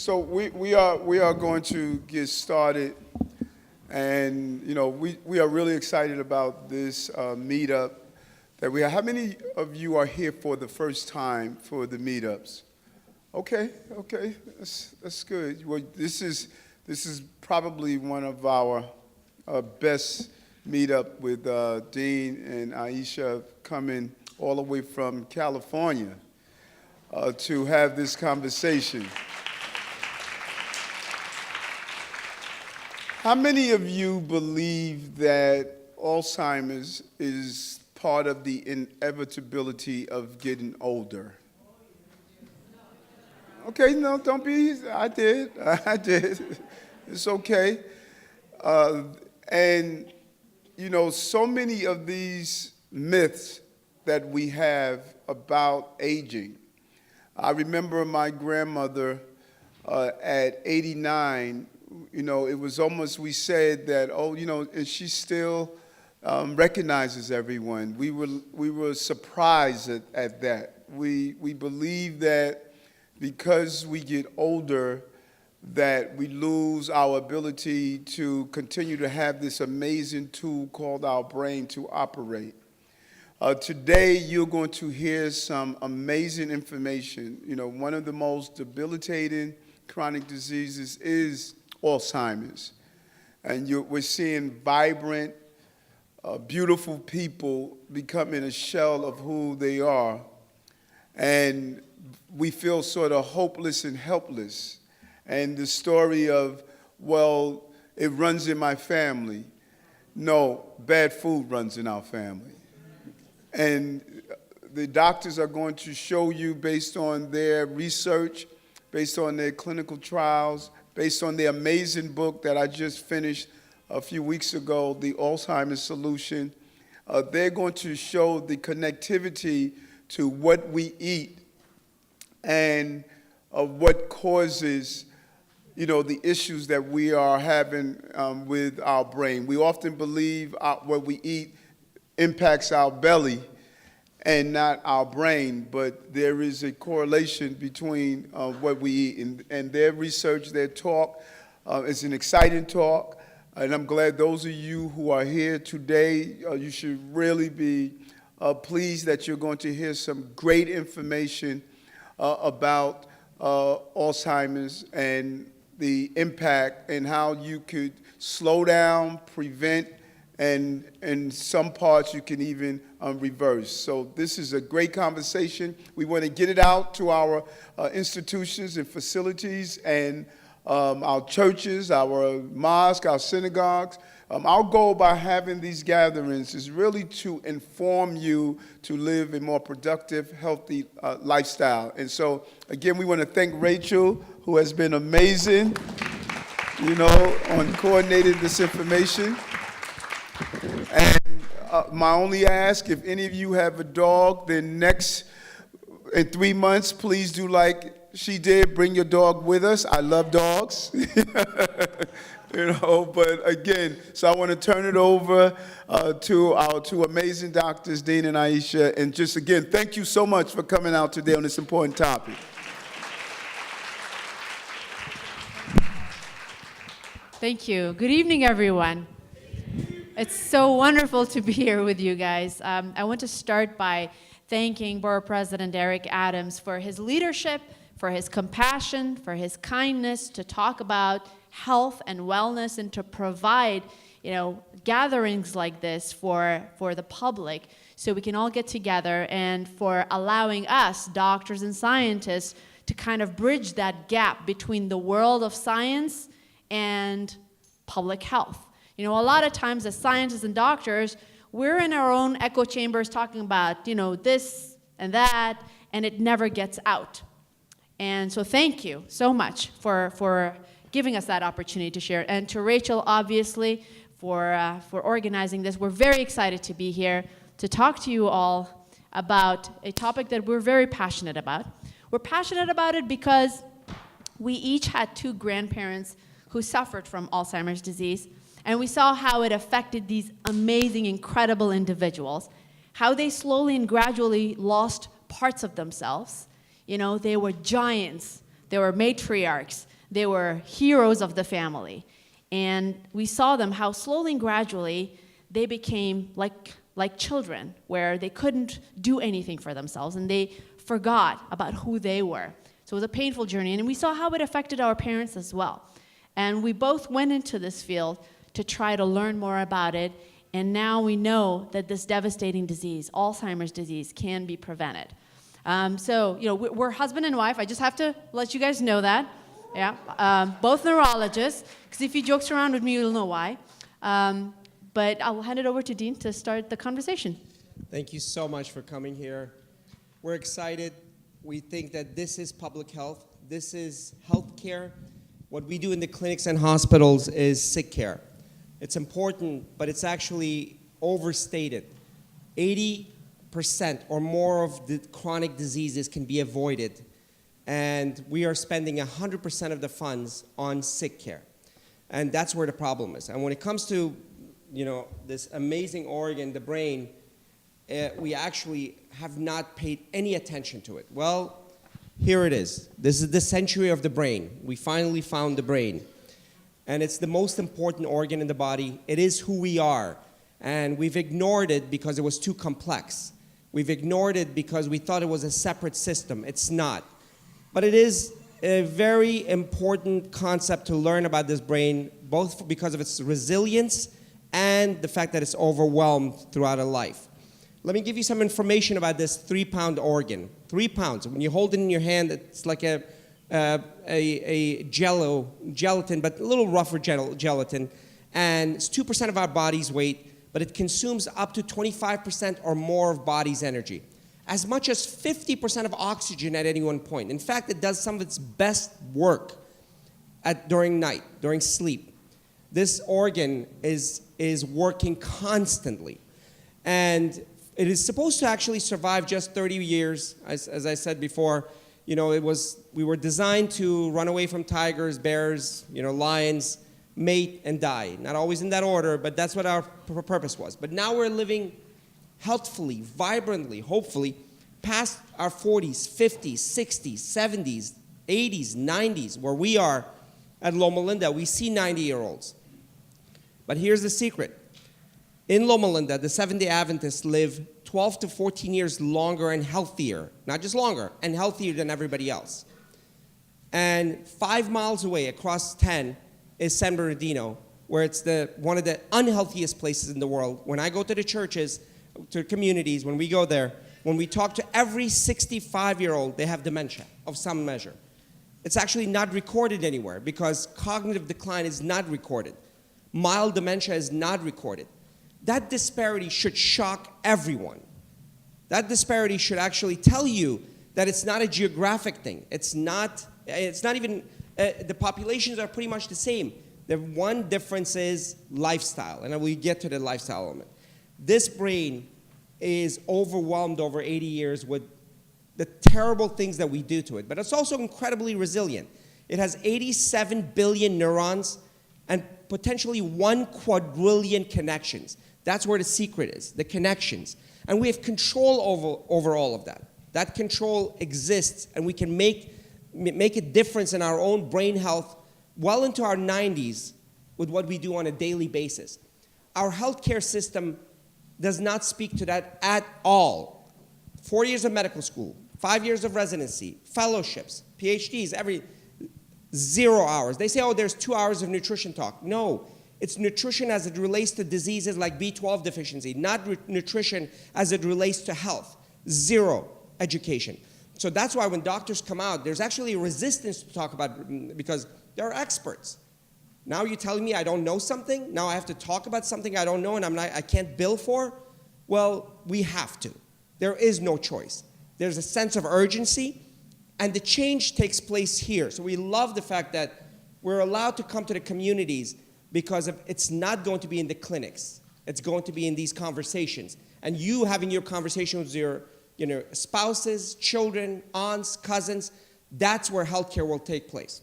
So we are going to get started, and we are really excited about this meetup that we have. How many of you are here for the first time for the meetups? Okay, that's good. Well, this is probably one of our best meetup with Dean and Ayesha coming all the way from California to have this conversation. How many of you believe that Alzheimer's is part of the inevitability of getting older? Okay, no, don't be. I did. It's okay. And, so many of these myths that we have about aging. I remember my grandmother at 89, it was almost, we said that, and she still recognizes everyone. We were surprised at that. We believe that because we get older, that we lose our ability to continue to have this amazing tool called our brain to operate. Today, you're going to hear some amazing information. One of the most debilitating chronic diseases is Alzheimer's. And we're seeing vibrant, beautiful people becoming a shell of who they are. And we feel sort of hopeless and helpless. And the story of, well, it runs in my family. No, bad food runs in our family. And the doctors are going to show you, based on their research, based on their clinical trials, based on the amazing book that I just finished a few weeks ago, The Alzheimer's Solution, they're going to show the connectivity to what we eat and what causes the issues that we are having with our brain. We often believe what we eat impacts our belly and not our brain, but there is a correlation between what we eat. And their research, their talk, is an exciting talk, and I'm glad those of you who are here today, you should really be pleased that you're going to hear some great information about Alzheimer's and the impact and how you could slow down, prevent, and in some parts you can even reverse. So this is a great conversation. We want to get it out to our institutions and facilities and our churches, our mosques, our synagogues. Our goal by having these gatherings is really to inform you to live a more productive, healthy lifestyle. And so, again, we want to thank Rachel, who has been amazing, on coordinating this information. And my only ask, if any of you have a dog, then in 3 months, please do like she did, bring your dog with us. I love dogs. But again, so I want to turn it over to our two amazing doctors, Dean and Ayesha. And just again, thank you so much for coming out today on this important topic. Thank you. Good evening, everyone. It's so wonderful to be here with you guys. I want to start by thanking Borough President Eric Adams for his leadership, for his compassion, for his kindness to talk about health and wellness and to provide, gatherings like this for the public so we can all get together, and for allowing us, doctors and scientists, to kind of bridge that gap between the world of science and public health. A lot of times as scientists and doctors, we're in our own echo chambers talking about, this and that, and it never gets out. And so thank you so much for giving us that opportunity to share. And to Rachel, obviously, for organizing this. We're very excited to be here to talk to you all about a topic that we're very passionate about. We're passionate about it because we each had two grandparents who suffered from Alzheimer's disease. And we saw how it affected these amazing, incredible individuals, how they slowly and gradually lost parts of themselves. They were giants, they were matriarchs, They were heroes of the family. And we saw them how slowly and gradually they became like children, where they couldn't do anything for themselves and they forgot about who they were. So it was a painful journey, and we saw how it affected our parents as well. And we both went into this field to try to learn more about it, and now we know that this devastating disease, Alzheimer's disease, can be prevented. So, we're husband and wife. I just have to let you guys know that. Yeah, both neurologists, because if he jokes around with me, you'll know why. But I'll hand it over to Dean to start the conversation. Thank you so much for coming here. We're excited. We think that this is public health. This is healthcare. What we do in the clinics and hospitals is sick care. It's important, but it's actually overstated. 80% or more of the chronic diseases can be avoided, and we are spending 100% of the funds on sick care. And that's where the problem is. And when it comes to this amazing organ, the brain, we actually have not paid any attention to it. Well, here it is. This is the century of the brain. We finally found the brain. And it's the most important organ in the body. It is who we are. And we've ignored it because it was too complex. We've ignored it because we thought it was a separate system. It's not. But it is a very important concept to learn about this brain, both because of its resilience and the fact that it's overwhelmed throughout a life. Let me give you some information about this 3-pound organ. 3 pounds. When you hold it in your hand, it's like a gelatin, but a little rougher gelatin. And it's 2% of our body's weight, but it consumes up to 25% or more of body's energy. As much as 50% of oxygen at any one point. In fact, it does some of its best work during night, during sleep. This organ is working constantly. And it is supposed to actually survive just 30 years. As I said before, we were designed to run away from tigers, bears, lions, mate, and die. Not always in that order, but that's what our purpose was. But now we're living healthfully, vibrantly, hopefully, past our 40s, 50s, 60s, 70s, 80s, 90s, where we are at Loma Linda. We see 90-year-olds. But here's the secret. In Loma Linda, the Seventh-day Adventists live 12 to 14 years longer and healthier, not just longer, and healthier than everybody else. And 5 miles away, across 10, is San Bernardino, where it's one of the unhealthiest places in the world. When I go to the churches, to communities, when we go there, when we talk to every 65-year-old, they have dementia of some measure. It's actually not recorded anywhere because cognitive decline is not recorded. Mild dementia is not recorded. That disparity should shock everyone. That disparity should actually tell you that it's not a geographic thing. It's not even, the populations are pretty much the same. The one difference is lifestyle, and we get to the lifestyle element. This brain is overwhelmed over 80 years with the terrible things that we do to it, but it's also incredibly resilient. It has 87 billion neurons and potentially 1 quadrillion connections. That's where the secret is, the connections. And we have control over all of that. That control exists, and we can make a difference in our own brain health well into our 90s with what we do on a daily basis. Our healthcare system does not speak to that at all. 4 years of medical school, 5 years of residency, fellowships, PhDs, 0 hours. They say, oh, there's 2 hours of nutrition talk. No, it's nutrition as it relates to diseases like B12 deficiency, not nutrition as it relates to health. 0 education. So that's why when doctors come out, there's actually a resistance to talk about, because they're experts. Now you're telling me I don't know something? Now I have to talk about something I don't know and I can't bill for? Well, we have to. There is no choice. There's a sense of urgency, and the change takes place here. So we love the fact that we're allowed to come to the communities because it's not going to be in the clinics. It's going to be in these conversations. And you having your conversation with your spouses, children, aunts, cousins, that's where healthcare will take place.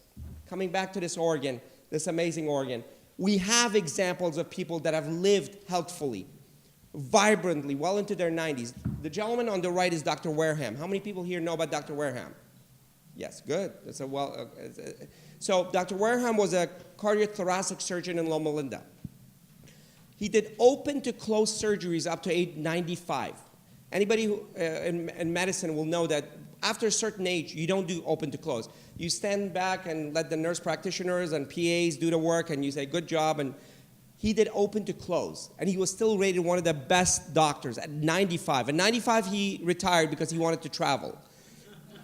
Coming back to this organ, this amazing organ, we have examples of people that have lived healthfully, vibrantly, well into their 90s. The gentleman on the right is Dr. Wareham. How many people here know about Dr. Wareham? Yes, good. So Dr. Wareham was a cardiothoracic surgeon in Loma Linda. He did open to close surgeries up to age 95. Anybody who, in medicine will know that after a certain age, you don't do open to close. You stand back and let the nurse practitioners and PAs do the work, and you say, good job. And he did open to close, and he was still rated one of the best doctors at 95. At 95, he retired because he wanted to travel.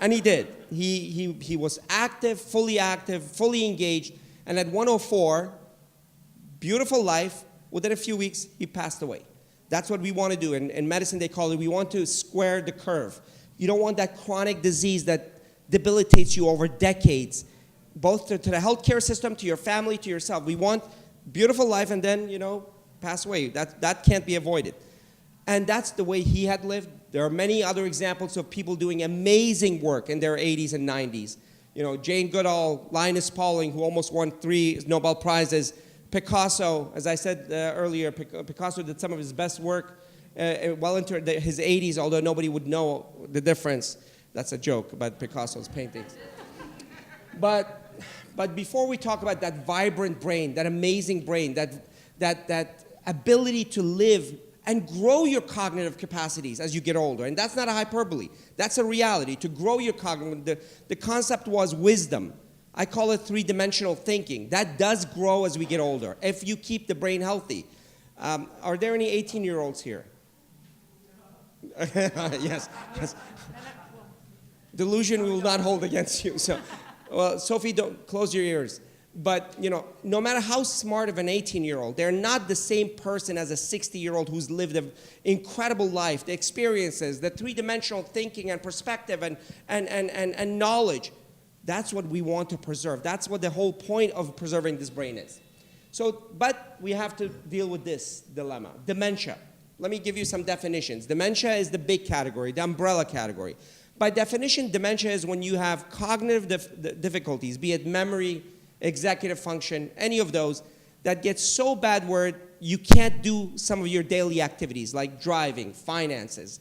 And he did. He was active, fully engaged, and at 104, beautiful life, within a few weeks, he passed away. That's what we want to do. In medicine, they call it, we want to square the curve. You don't want that chronic disease that debilitates you over decades, both to the healthcare system, to your family, to yourself. We want beautiful life and then, pass away. That can't be avoided. And that's the way he had lived. There are many other examples of people doing amazing work in their 80s and 90s. Jane Goodall, Linus Pauling, who almost won 3 Nobel Prizes. Picasso, as I said earlier, Picasso did some of his best work well into his 80s, although nobody would know the difference. That's a joke about Picasso's paintings. But before we talk about that vibrant brain, that amazing brain, that ability to live and grow your cognitive capacities as you get older, and that's not a hyperbole, that's a reality, to grow your cognitive, the concept was wisdom. I call it 3-dimensional thinking. That does grow as we get older, if you keep the brain healthy. Are there any 18-year-olds here? Yes. Delusion we will not hold against you. So, well, Sophie, don't close your ears. But, no matter how smart of an 18-year-old, they're not the same person as a 60-year-old who's lived an incredible life, the experiences, the 3-dimensional thinking and perspective and knowledge. That's what we want to preserve. That's what the whole point of preserving this brain is. But we have to deal with this dilemma. Dementia. Let me give you some definitions. Dementia is the big category, the umbrella category. By definition, dementia is when you have cognitive difficulties, be it memory, executive function, any of those, that get so bad where you can't do some of your daily activities like driving, finances,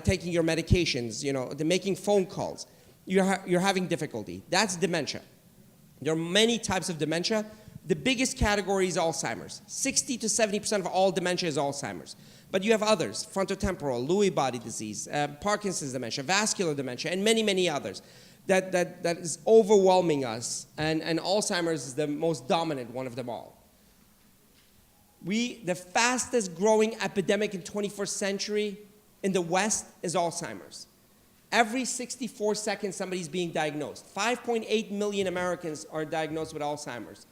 taking your medications, making phone calls. You're having difficulty. That's dementia. There are many types of dementia. The biggest category is Alzheimer's. 60 to 70% of all dementia is Alzheimer's. But you have others, frontotemporal, Lewy body disease, Parkinson's dementia, vascular dementia, and many, many others that is overwhelming us. And Alzheimer's is the most dominant one of them all. The fastest growing epidemic in 21st century in the West is Alzheimer's. Every 64 seconds, somebody's being diagnosed. 5.8 million Americans are diagnosed with Alzheimer's,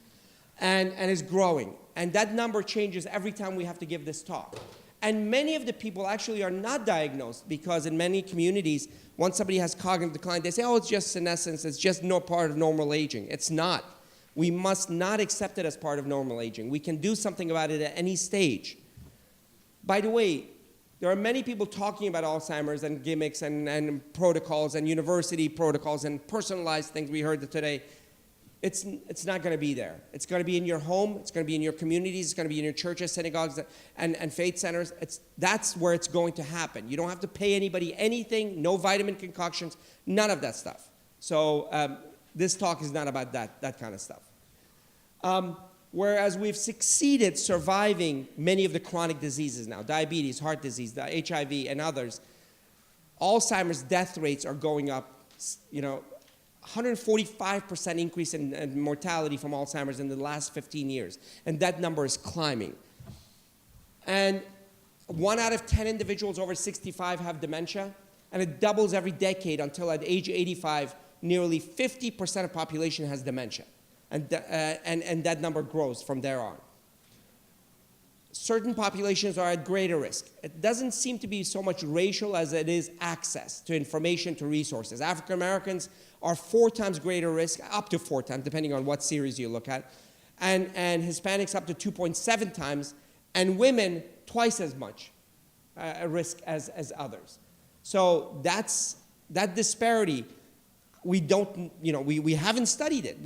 and is growing. And that number changes every time we have to give this talk. And many of the people actually are not diagnosed because in many communities, once somebody has cognitive decline, they say, oh, it's just senescence, it's just no part of normal aging. It's not. We must not accept it as part of normal aging. We can do something about it at any stage. By the way, there are many people talking about Alzheimer's and gimmicks and protocols and university protocols and personalized things we heard today. It's not going to be there. It's going to be in your home. It's going to be in your communities. It's going to be in your churches, synagogues, and faith centers. That's where it's going to happen. You don't have to pay anybody anything, no vitamin concoctions, none of that stuff. So this talk is not about that kind of stuff. Whereas we've succeeded surviving many of the chronic diseases now, diabetes, heart disease, the HIV, and others, Alzheimer's death rates are going up, 145% increase in mortality from Alzheimer's in the last 15 years. And that number is climbing. And 1 out of 10 individuals over 65 have dementia, and it doubles every decade until at age 85, nearly 50% of the population has dementia. And that number grows from there on. Certain populations are at greater risk. It doesn't seem to be so much racial as it is access to information, to resources. African Americans are 4 times greater risk, up to 4 times, depending on what series you look at, and Hispanics up to 2.7 times, and women twice as much risk as others. So that disparity. We don't, we haven't studied it.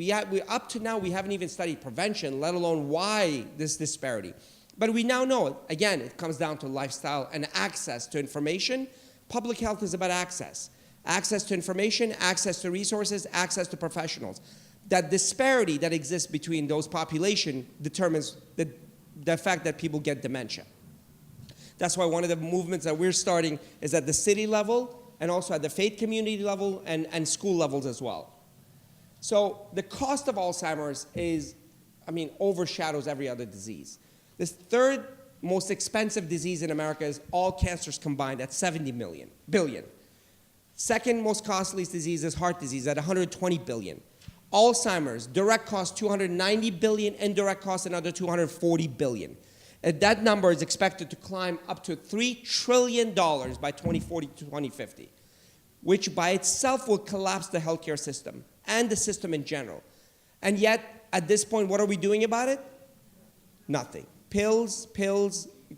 Up to now, we haven't even studied prevention, let alone why this disparity. But we now know it. Again, it comes down to lifestyle and access to information. Public health is about access. Access to information, access to resources, access to professionals. that disparity that exists between those population determines the fact that people get dementia. That's why one of the movements that we're starting is at the city level and also at the faith community level and school levels as well. So the cost of Alzheimer's overshadows every other disease. The third most expensive disease in America is all cancers combined at $70 billion. Second most costly disease is heart disease at $120 billion. Alzheimer's, direct cost $290 billion, indirect cost another $240 billion. And that number is expected to climb up to $3 trillion by 2040 to 2050, which by itself will collapse the healthcare system and the system in general. And yet, at this point, what are we doing about it? Nothing. Pills,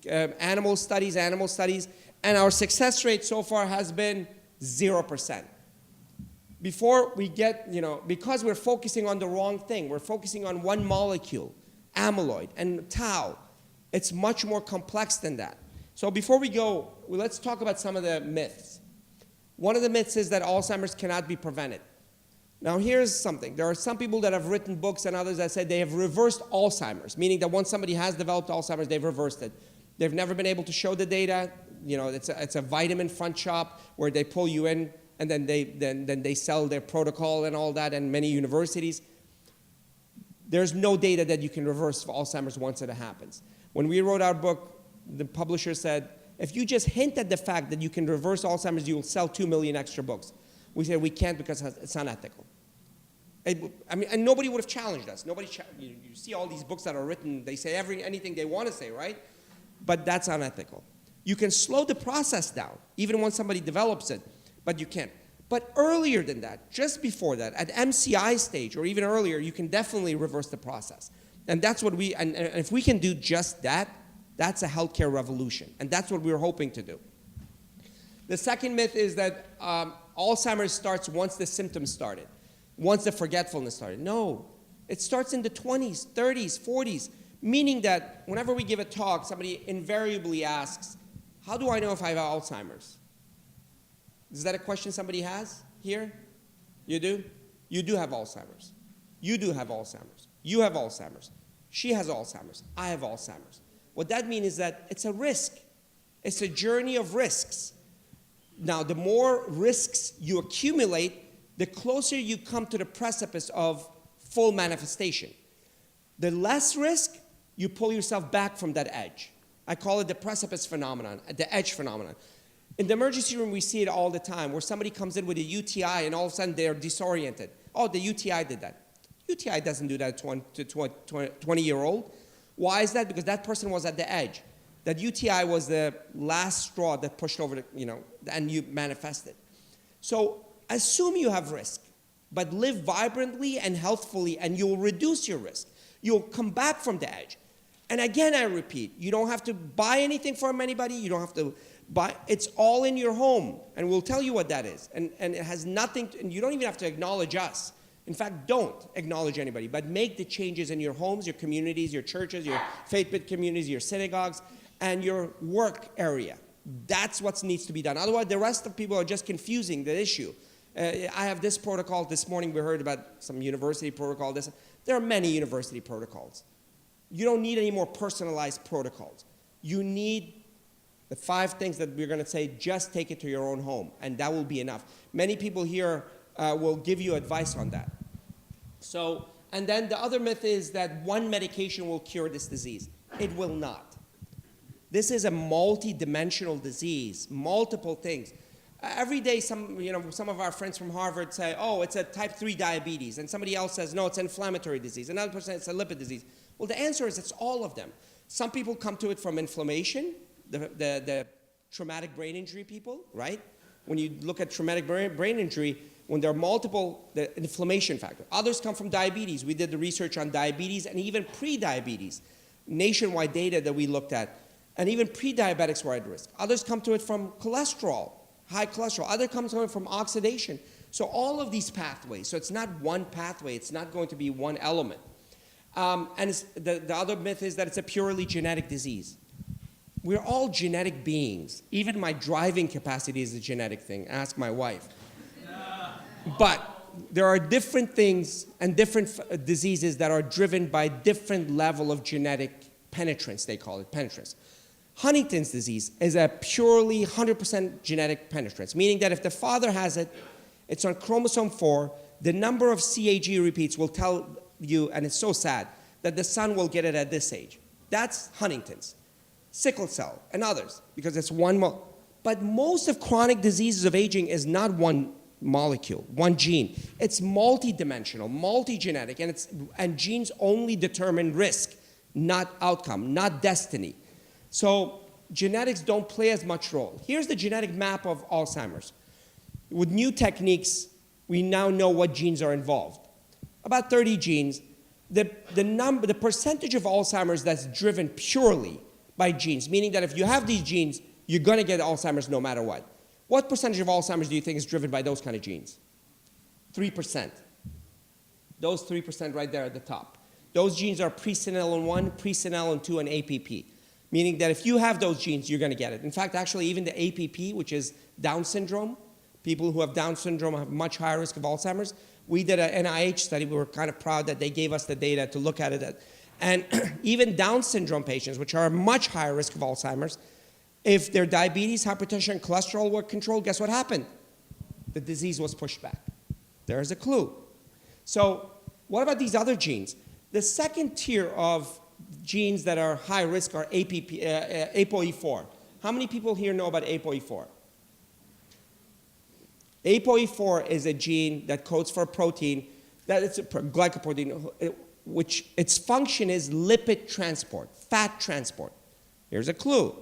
animal studies, and our success rate so far has been 0%. Before we get, because we're focusing on the wrong thing, we're focusing on one molecule, amyloid and tau. It's much more complex than that. So before we go, let's talk about some of the myths. One of the myths is that Alzheimer's cannot be prevented. Now here's something. There are some people that have written books and others that say they have reversed Alzheimer's, meaning that once somebody has developed Alzheimer's, they've reversed it. They've never been able to show the data. It's a vitamin front shop where they pull you in and then they sell their protocol and all that, and many universities. There's no data that you can reverse Alzheimer's once it happens. When we wrote our book, the publisher said, if you just hint at the fact that you can reverse Alzheimer's, you will sell 2 million extra books. We said we can't because it's unethical. And nobody would have challenged us. You see all these books that are written, they say anything they want to say, right? But that's unethical. You can slow the process down, even when somebody develops it, but you can't. But earlier than that, just before that, at MCI stage or even earlier, you can definitely reverse the process. And that's what and if we can do just that, that's a healthcare revolution. And that's what we're hoping to do. The second myth is that Alzheimer's starts once the symptoms started, once the forgetfulness started. No, it starts in the 20s, 30s, 40s, meaning that whenever we give a talk, somebody invariably asks, how do I know if I have Alzheimer's? Is that a question somebody has here? You do? You do have Alzheimer's. You do have Alzheimer's. You have Alzheimer's. She has Alzheimer's. I have Alzheimer's. What that means is that it's a risk. It's a journey of risks. Now, the more risks you accumulate, the closer you come to the precipice of full manifestation. The less risk, you pull yourself back from that edge. I call it the precipice phenomenon, the edge phenomenon. In the emergency room, we see it all the time, where somebody comes in with a UTI and all of a sudden they're disoriented. Oh, the UTI did that. UTI doesn't do that to 20-year-old. Why is that? Because that person was at the edge. That UTI was the last straw that pushed over, and you manifested. So assume you have risk, but live vibrantly and healthfully, and you'll reduce your risk. You'll come back from the edge. And again, I repeat, you don't have to buy anything from anybody. You don't have to buy. It's all in your home, and we'll tell you what that is. And it has nothing, and you don't even have to acknowledge us. In fact, don't acknowledge anybody, but make the changes in your homes, your communities, your churches, your faith-based communities, your synagogues, and your work area. That's what needs to be done. Otherwise, the rest of people are just confusing the issue. I have this protocol. This morning we heard about some university protocol. There are many university protocols. You don't need any more personalized protocols. You need the 5 things that we're going to say, just take it to your own home, and that will be enough. Many people here will give you advice on that. So, and then the other myth is that one medication will cure this disease. It will not. This is a multi-dimensional disease, multiple things. Every day, some of our friends from Harvard say, oh, it's a type 3 diabetes, and somebody else says, no, it's inflammatory disease. Another person says it's a lipid disease. Well, the answer is it's all of them. Some people come to it from inflammation, the traumatic brain injury people, right? When you look at traumatic brain injury, when there are multiple, the inflammation factor. Others come from diabetes. We did the research on diabetes and even pre-diabetes, nationwide data that we looked at, and even pre-diabetics were at risk. Others come to it from cholesterol, high cholesterol. Others come to it from oxidation. So all of these pathways, so it's not one pathway, it's not going to be one element. And the other myth is that it's a purely genetic disease. We're all genetic beings. Even my driving capacity is a genetic thing. Ask my wife. But there are different things and different diseases that are driven by different level of genetic penetrance, they call it penetrance. Huntington's disease is a purely 100% genetic penetrance, meaning that if the father has it, it's on chromosome 4, the number of CAG repeats will tell you, and it's so sad, that the son will get it at this age. That's Huntington's. Sickle cell and others, because it's one but most of chronic diseases of aging is not one molecule, one gene. It's multidimensional, multigenetic, and genes only determine risk, not outcome, not destiny. So genetics don't play as much role. Here's the genetic map of Alzheimer's. With new techniques, we now know what genes are involved. About 30 genes. The percentage of Alzheimer's that's driven purely by genes, meaning that if you have these genes, you're going to get Alzheimer's no matter what. What percentage of Alzheimer's do you think is driven by those kind of genes? 3%. Those 3% right there at the top. Those genes are presenilin 1, presenilin 2, and APP, meaning that if you have those genes, you're going to get it. In fact, actually, even the APP, which is Down syndrome, people who have Down syndrome have much higher risk of Alzheimer's. We did an NIH study. We were kind of proud that they gave us the data to look at it. And even Down syndrome patients, which are a much higher risk of Alzheimer's, if their diabetes, hypertension, and cholesterol were controlled, guess what happened? The disease was pushed back. There's a clue. So what about these other genes? The second tier of genes that are high risk are ApoE4. How many people here know about ApoE4? ApoE4 is a gene that codes for a protein, that it's a glycoprotein, which its function is lipid transport, fat transport. Here's a clue.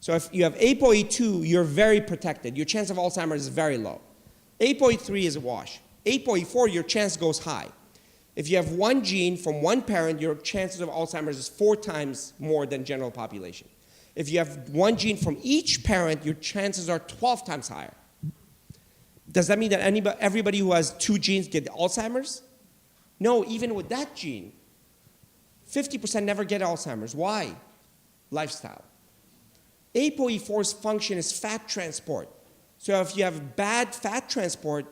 So if you have ApoE2, you're very protected. Your chance of Alzheimer's is very low. ApoE3 is a wash. ApoE4, your chance goes high. If you have one gene from one parent, your chances of Alzheimer's is 4 times more than general population. If you have one gene from each parent, your chances are 12 times higher. Does that mean that everybody who has 2 genes get Alzheimer's? No, even with that gene, 50% never get Alzheimer's. Why? Lifestyle. ApoE4's function is fat transport. So if you have bad fat transport,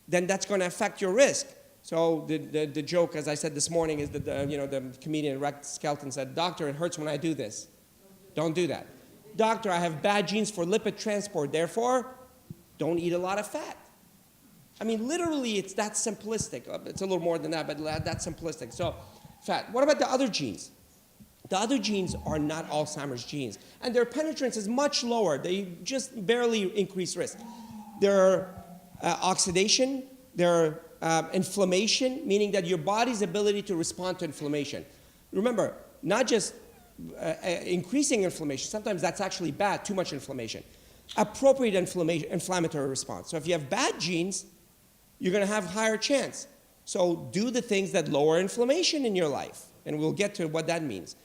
then that's going to affect your risk. So the joke, as I said this morning, is that the comedian Rex Skelton said, "Doctor, it hurts when I do this. Don't do that. Doctor, I have bad genes for lipid transport. Therefore, don't eat a lot of fat." I mean, literally, it's that simplistic. It's a little more than that, but that's simplistic. So, fat. What about the other genes? The other genes are not Alzheimer's genes, and their penetrance is much lower. They just barely increase risk. They're oxidation, they're inflammation, meaning that your body's ability to respond to inflammation. Remember, not just increasing inflammation, sometimes that's actually bad, too much inflammation. Appropriate inflammatory response. So if you have bad genes, you're going to have higher chance. So do the things that lower inflammation in your life, and we'll get to what that means.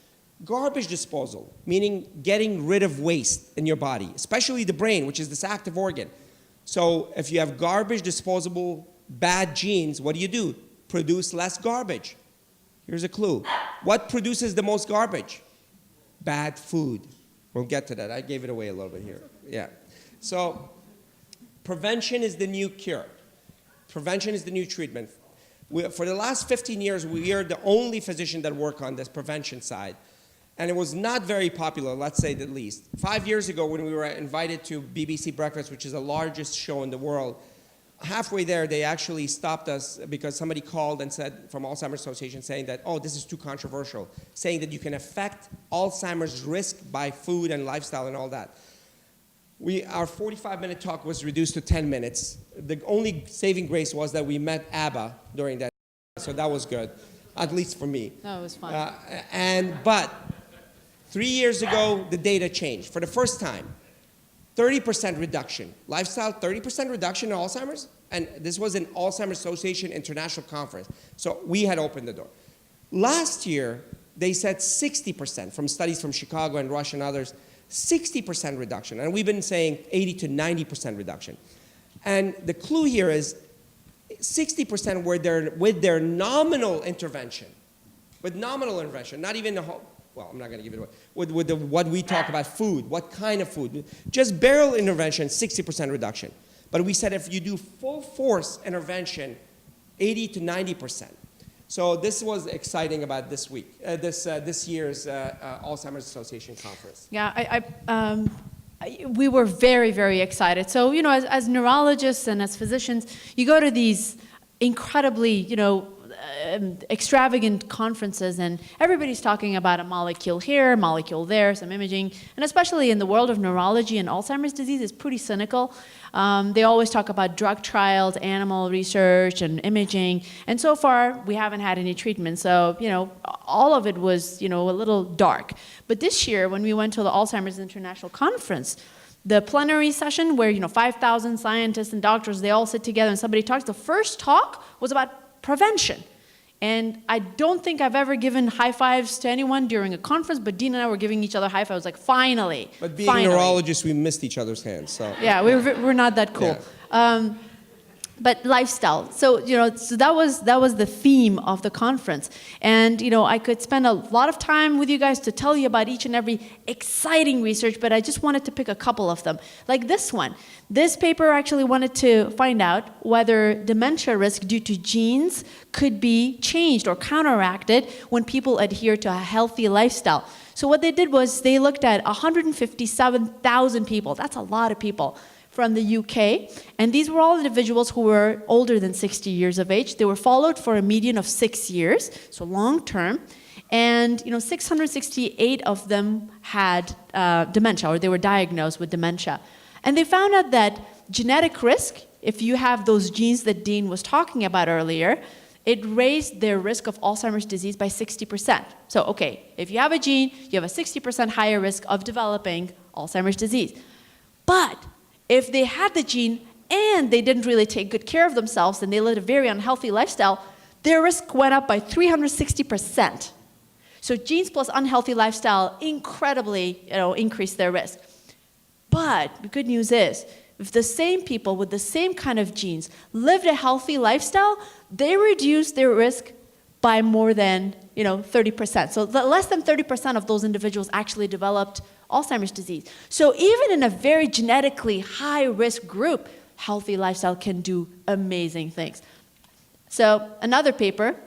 Garbage disposal, meaning getting rid of waste in your body, especially the brain, which is this active organ. So if you have garbage disposable bad genes, what do? Produce less garbage. Here's a clue. What produces the most garbage? Bad food. We'll get to that. I gave it away a little bit here. Yeah. So prevention is the new cure. Prevention is the new treatment. For the last 15 years, we are the only physician that work on this prevention side. And it was not very popular, let's say the least. 5 years ago, when we were invited to BBC Breakfast, which is the largest show in the world, halfway there, they actually stopped us because somebody called and said, from Alzheimer's Association, saying that, oh, this is too controversial, saying that you can affect Alzheimer's risk by food and lifestyle and all that. Our 45-minute talk was reduced to 10 minutes. The only saving grace was that we met ABBA during that, so that was good, at least for me. That was fun. But 3 years ago, the data changed. For the first time, 30% reduction. Lifestyle, 30% reduction in Alzheimer's. And this was an Alzheimer's Association International Conference. So we had opened the door. Last year, they said 60% from studies from Chicago and Rush and others, 60% reduction. And we've been saying 80 to 90% reduction. And the clue here is 60% with their nominal intervention. With nominal intervention, not even the whole, well, I'm not going to give it away. With what we talk about, food, what kind of food. Just barrel intervention, 60% reduction. But we said if you do full force intervention 80 to 90%. So this was exciting about this week, this year's Alzheimer's Association conference. Yeah, we were very, very excited. So, as neurologists and as physicians, you go to these incredibly, extravagant conferences, and everybody's talking about a molecule here, a molecule there, some imaging, and especially in the world of neurology and Alzheimer's disease, it's pretty cynical. They always talk about drug trials, animal research, and imaging, and so far we haven't had any treatment. So, all of it was, a little dark. But this year, when we went to the Alzheimer's International Conference, the plenary session where, 5,000 scientists and doctors, they all sit together and somebody talks, the first talk was about prevention. And I don't think I've ever given high fives to anyone during a conference, but Dean and I were giving each other high fives, like, finally. But being neurologists, we missed each other's hands, so. Yeah, we're not that cool. Yeah. But lifestyle. So, so that was the theme of the conference. And, I could spend a lot of time with you guys to tell you about each and every exciting research, but I just wanted to pick a couple of them. Like this one. This paper actually wanted to find out whether dementia risk due to genes could be changed or counteracted when people adhere to a healthy lifestyle. So what they did was they looked at 157,000 people. That's a lot of people. From the UK, and these were all individuals who were older than 60 years of age. They were followed for a median of 6 years, so long term, and 668 of them had dementia, or they were diagnosed with dementia. And they found out that genetic risk, if you have those genes that Dean was talking about earlier, it raised their risk of Alzheimer's disease by 60%. So, okay, if you have a gene, you have a 60% higher risk of developing Alzheimer's disease. But if they had the gene and they didn't really take good care of themselves and they led a very unhealthy lifestyle, their risk went up by 360%. So genes plus unhealthy lifestyle incredibly, increased their risk. But the good news is, if the same people with the same kind of genes lived a healthy lifestyle, they reduced their risk by more than 30%. So less than 30% of those individuals actually developed Alzheimer's disease. So even in a very genetically high-risk group, healthy lifestyle can do amazing things. So another paper,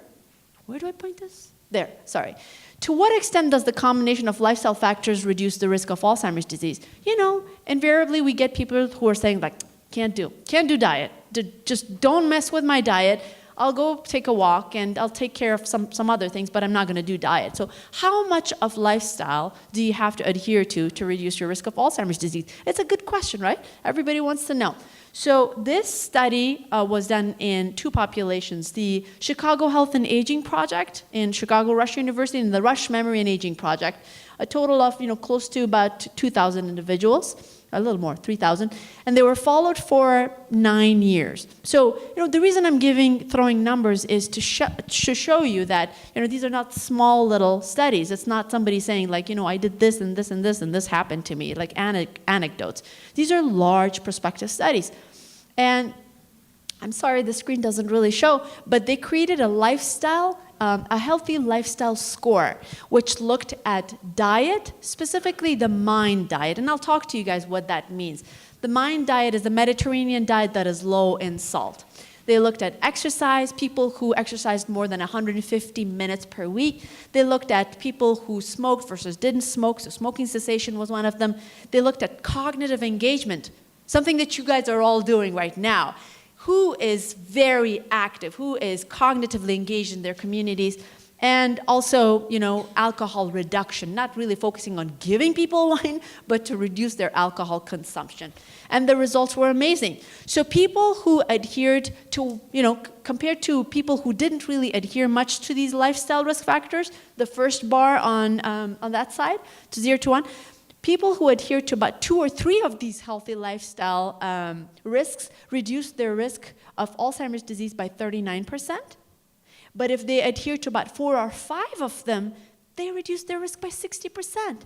where do I point this? There, sorry. To what extent does the combination of lifestyle factors reduce the risk of Alzheimer's disease? Invariably we get people who are saying, like, can't do diet. Just don't mess with my diet. I'll go take a walk and I'll take care of some other things, but I'm not going to do diet. So how much of lifestyle do you have to adhere to reduce your risk of Alzheimer's disease? It's a good question, right? Everybody wants to know. So this study was done in two populations, the Chicago Health and Aging Project in Chicago Rush University and the Rush Memory and Aging Project, a total of close to about 2,000 individuals. A little more, 3,000, and they were followed for 9 years. So, the reason I'm throwing numbers is to show you that, these are not small little studies. It's not somebody saying, like, I did this and this and this and this happened to me, like anecdotes. These are large prospective studies. And I'm sorry the screen doesn't really show, but they created a healthy lifestyle score, which looked at diet, specifically the MIND diet. And I'll talk to you guys what that means. The MIND diet is a Mediterranean diet that is low in salt. They looked at exercise, people who exercised more than 150 minutes per week. They looked at people who smoked versus didn't smoke, so smoking cessation was one of them. They looked at cognitive engagement, something that you guys are all doing right now. Who is very active, who is cognitively engaged in their communities, and also, alcohol reduction, not really focusing on giving people wine, but to reduce their alcohol consumption. And the results were amazing. So people who adhered to, compared to people who didn't really adhere much to these lifestyle risk factors, the first bar on that side, to 0 to 1, people who adhere to about 2 or 3 of these healthy lifestyle risks reduce their risk of Alzheimer's disease by 39%. But if they adhere to about 4 or 5 of them, they reduce their risk by 60%.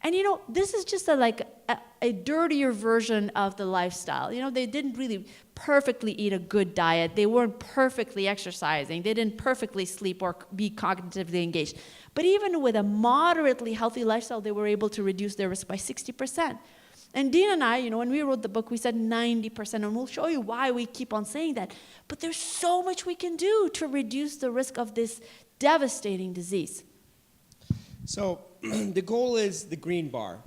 And this is just a dirtier version of the lifestyle. They didn't really perfectly eat a good diet. They weren't perfectly exercising. They didn't perfectly sleep or be cognitively engaged. But even with a moderately healthy lifestyle, they were able to reduce their risk by 60%. And Dean and I, when we wrote the book, we said 90%, and we'll show you why we keep on saying that. But there's so much we can do to reduce the risk of this devastating disease. So the goal is the green bar.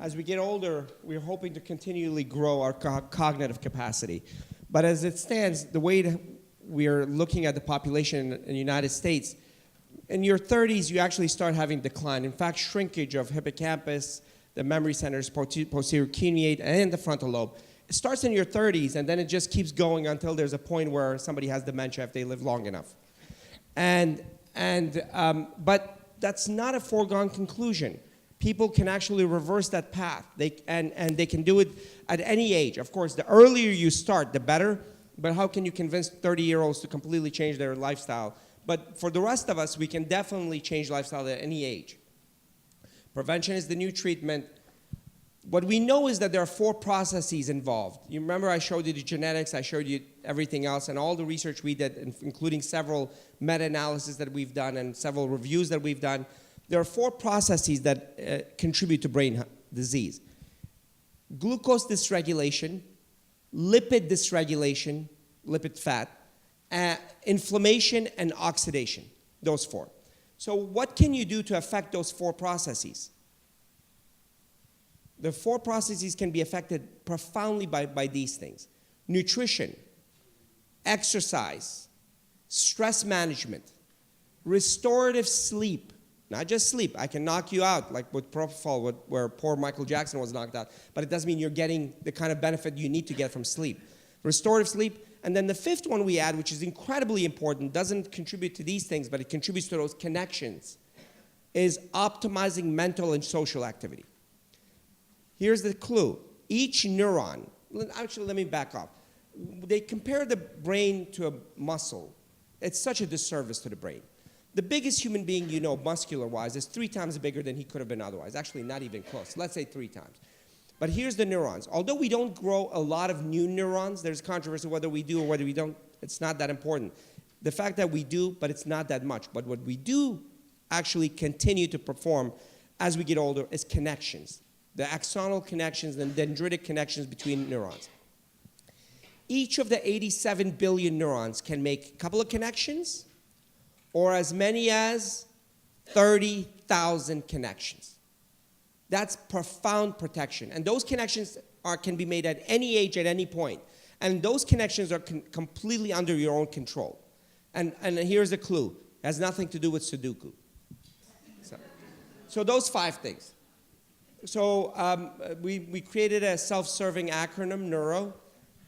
As we get older, we're hoping to continually grow our cognitive capacity. But as it stands, the way that we're looking at the population in the United States, in your 30s, you actually start having decline. In fact, shrinkage of hippocampus, the memory centers, posterior cuneate, and the frontal lobe. It starts in your 30s, and then it just keeps going until there's a point where somebody has dementia if they live long enough. But that's not a foregone conclusion. People can actually reverse that path. They can do it at any age. Of course, the earlier you start, the better. But how can you convince 30-year-olds to completely change their lifestyle? But for the rest of us, we can definitely change lifestyle at any age. Prevention is the new treatment. What we know is that there are 4 processes involved. You remember I showed you the genetics, I showed you everything else, and all the research we did, including several meta-analyses that we've done and several reviews that we've done. There are 4 processes that contribute to brain disease. Glucose dysregulation, lipid dysregulation, lipid fat, inflammation, and oxidation, those 4. So what can you do to affect those 4 processes? The 4 processes can be affected profoundly by these things. Nutrition, exercise, stress management, restorative sleep. Not just sleep. I can knock you out, like with propofol, where poor Michael Jackson was knocked out. But it doesn't mean you're getting the kind of benefit you need to get from sleep. Restorative sleep. And then the 5th one we add, which is incredibly important, doesn't contribute to these things, but it contributes to those connections, is optimizing mental and social activity. Here's the clue. Each neuron, actually, let me back up. They compare the brain to a muscle. It's such a disservice to the brain. The biggest human being you know, muscular-wise, is 3 times bigger than he could have been otherwise. Actually, not even close. Let's say 3 times. But here's the neurons. Although we don't grow a lot of new neurons, there's controversy whether we do or whether we don't. It's not that important. The fact that we do, but it's not that much. But what we do actually continue to perform as we get older is connections. The axonal connections and dendritic connections between neurons. Each of the 87 billion neurons can make a couple of connections or as many as 30,000 connections. That's profound protection. And those connections can be made at any age, at any point. And those connections are completely under your own control. And here's a clue. It has nothing to do with Sudoku. So those 5 things. So we created a self-serving acronym, NEURO,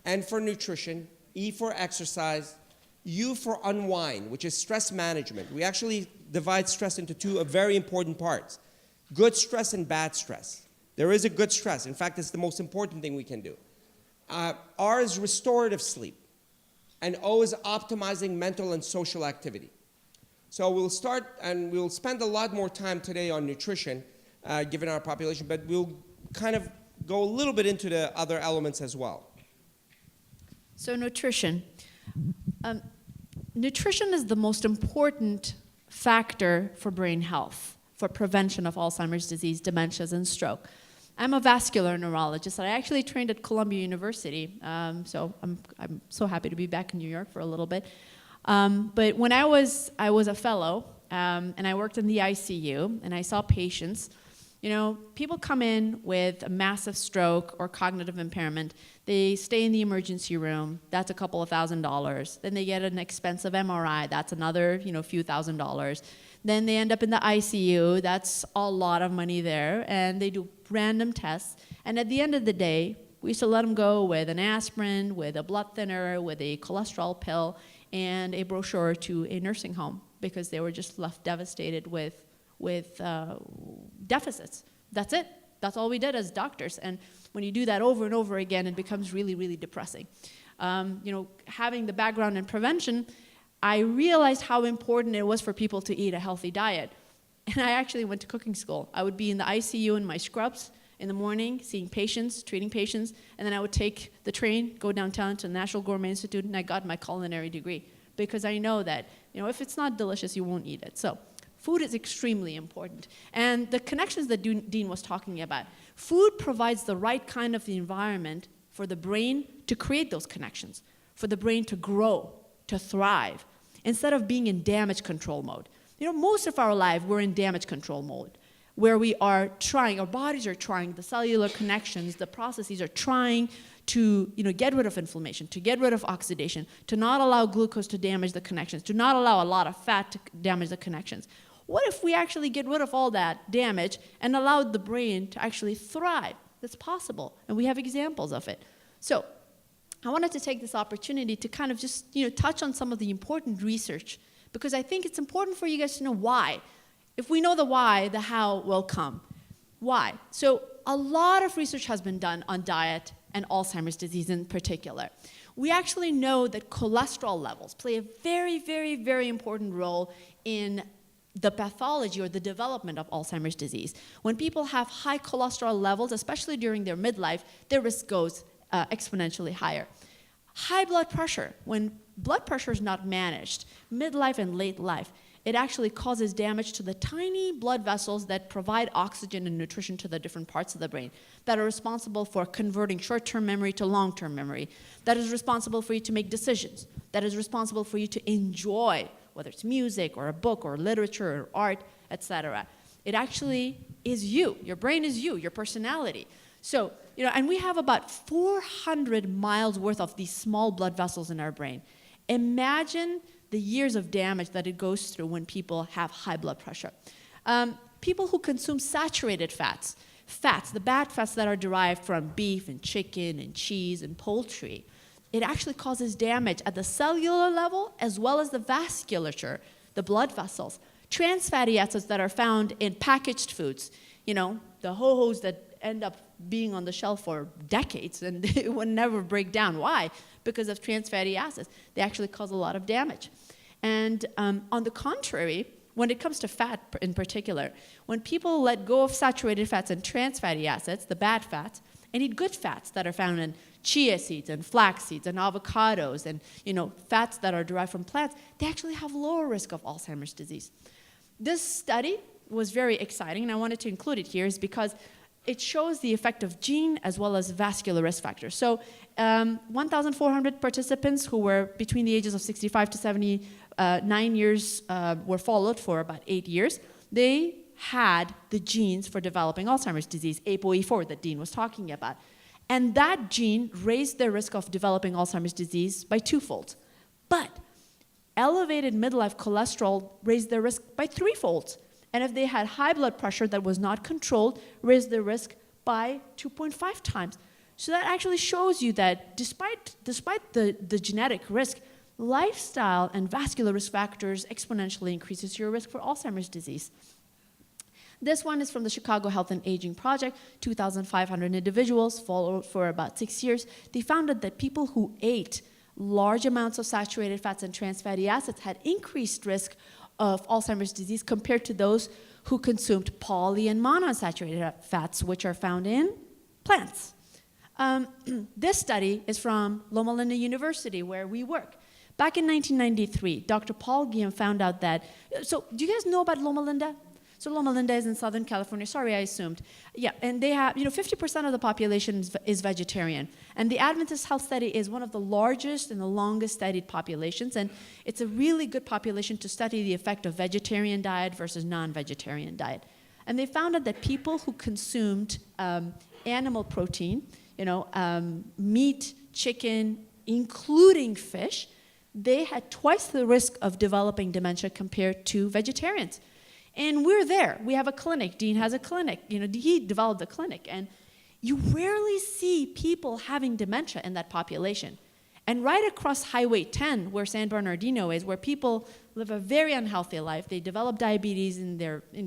N for nutrition, E for exercise, U for unwind, which is stress management. We actually divide stress into 2 very important parts. Good stress and bad stress. There is a good stress. In fact, it's the most important thing we can do. R is restorative sleep. And O is optimizing mental and social activity. So we'll start, and we'll spend a lot more time today on nutrition, given our population, but we'll kind of go a little bit into the other elements as well. So nutrition. Nutrition is the most important factor for brain health, for prevention of Alzheimer's disease, dementias, and stroke. I'm a vascular neurologist. I actually trained at Columbia University, so I'm so happy to be back in New York for a little bit. But when I was a fellow, and I worked in the ICU, and I saw patients. People come in with a massive stroke or cognitive impairment. They stay in the emergency room. That's a couple of $1,000s. Then they get an expensive MRI. That's another, few $1,000s. Then they end up in the ICU. That's a lot of money there. And they do random tests. And at the end of the day, we used to let them go with an aspirin, with a blood thinner, with a cholesterol pill, and a brochure to a nursing home because they were just left devastated with deficits. That's it. That's all we did as doctors. And when you do that over and over again, it becomes really, really depressing. Having the background in prevention, I realized how important it was for people to eat a healthy diet. And I actually went to cooking school. I would be in the ICU in my scrubs in the morning, seeing patients, treating patients, and then I would take the train, go downtown to the National Gourmet Institute, and I got my culinary degree because I know that, if it's not delicious, you won't eat it. So Food is extremely important. And the connections that Dean was talking about, food provides the right kind of environment for the brain to create those connections, for the brain to grow, to thrive, instead of being in damage control mode. Most of our life, we're in damage control mode, where we are trying, our bodies are trying, the cellular connections, the processes are trying to get rid of inflammation, to get rid of oxidation, to not allow glucose to damage the connections, to not allow a lot of fat to damage the connections. What if we actually get rid of all that damage and allow the brain to actually thrive? That's possible, and we have examples of it. So I wanted to take this opportunity to kind of just touch on some of the important research, because I think it's important for you guys to know why. If we know the why, the how will come. Why? So a lot of research has been done on diet and Alzheimer's disease in particular. We actually know that cholesterol levels play a very, very, very important role in the pathology or the development of Alzheimer's disease. When people have high cholesterol levels, especially during their midlife, their risk goes exponentially higher. High blood pressure, when blood pressure is not managed, midlife and late life, it actually causes damage to the tiny blood vessels that provide oxygen and nutrition to the different parts of the brain, that are responsible for converting short-term memory to long-term memory, that is responsible for you to make decisions, that is responsible for you to enjoy, whether it's music or a book or literature or art, etc. It actually is you. Your brain is you, your personality. So, and we have about 400 miles worth of these small blood vessels in our brain. Imagine the years of damage that it goes through when people have high blood pressure. People who consume saturated fats, the bad fats that are derived from beef and chicken and cheese and poultry, it actually causes damage at the cellular level as well as the vasculature, the blood vessels. Trans fatty acids that are found in packaged foods, the ho-hos that end up being on the shelf for decades and it would never break down. Why? Because of trans fatty acids. They actually cause a lot of damage. And on the contrary, when it comes to fat in particular, when people let go of saturated fats and trans fatty acids, the bad fats, and eat good fats that are found in chia seeds and flax seeds and avocados and fats that are derived from plants, they actually have lower risk of Alzheimer's disease. This study was very exciting, and I wanted to include it here is because it shows the effect of gene as well as vascular risk factors. So 1,400 participants who were between the ages of 65 to 79 years were followed for about 8 years. They had the genes for developing Alzheimer's disease, ApoE4 that Dean was talking about. And that gene raised their risk of developing Alzheimer's disease by twofold. But elevated midlife cholesterol raised their risk by threefold. And if they had high blood pressure that was not controlled, raised their risk by 2.5 times. So that actually shows you that despite the genetic risk, lifestyle and vascular risk factors exponentially increases your risk for Alzheimer's disease. This one is from the Chicago Health and Aging Project, 2,500 individuals followed for about 6 years. They found that people who ate large amounts of saturated fats and trans fatty acids had increased risk of Alzheimer's disease compared to those who consumed poly and monounsaturated fats, which are found in plants. This study is from Loma Linda University, where we work. Back in 1993, Dr. Paul Guillaume found out that, so do you guys know about Loma Linda? So Loma Linda is in Southern California. Sorry, I assumed. Yeah, and they have, 50% of the population is vegetarian. And the Adventist health study is one of the largest and the longest studied populations. And it's a really good population to study the effect of vegetarian diet versus non-vegetarian diet. And they found out that people who consumed animal protein, meat, chicken, including fish, they had twice the risk of developing dementia compared to vegetarians. And we're there. We have a clinic. Dean has a clinic. He developed a clinic. And you rarely see people having dementia in that population. And right across Highway 10, where San Bernardino is, where people live a very unhealthy life, they develop diabetes in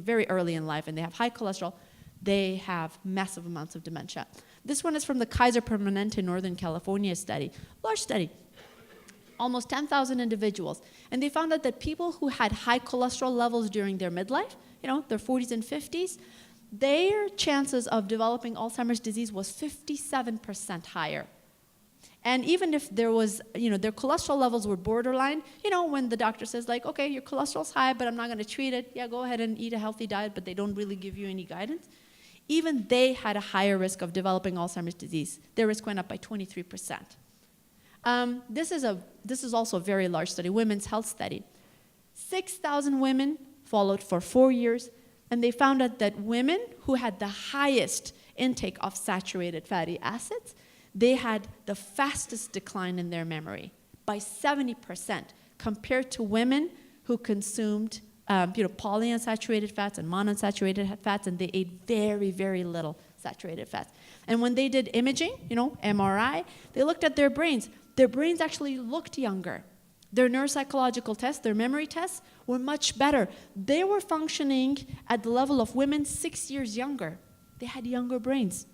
very early in life, and they have high cholesterol, they have massive amounts of dementia. This one is from the Kaiser Permanente Northern California study, large study. Almost 10,000 individuals. And they found out that people who had high cholesterol levels during their midlife, their 40s and 50s, their chances of developing Alzheimer's disease was 57% higher. And even if there was, their cholesterol levels were borderline, when the doctor says like, okay, your cholesterol's high, but I'm not going to treat it. Yeah, go ahead and eat a healthy diet, but they don't really give you any guidance. Even they had a higher risk of developing Alzheimer's disease. Their risk went up by 23%. This is also a very large study, women's health study. 6,000 women followed for 4 years, and they found out that women who had the highest intake of saturated fatty acids, they had the fastest decline in their memory by 70% compared to women who consumed polyunsaturated fats and monounsaturated fats, and they ate very, very little saturated fats. And when they did imaging, MRI, they looked at their brains. Their brains actually looked younger. Their neuropsychological tests, their memory tests, were much better. They were functioning at the level of women 6 years younger. They had younger brains.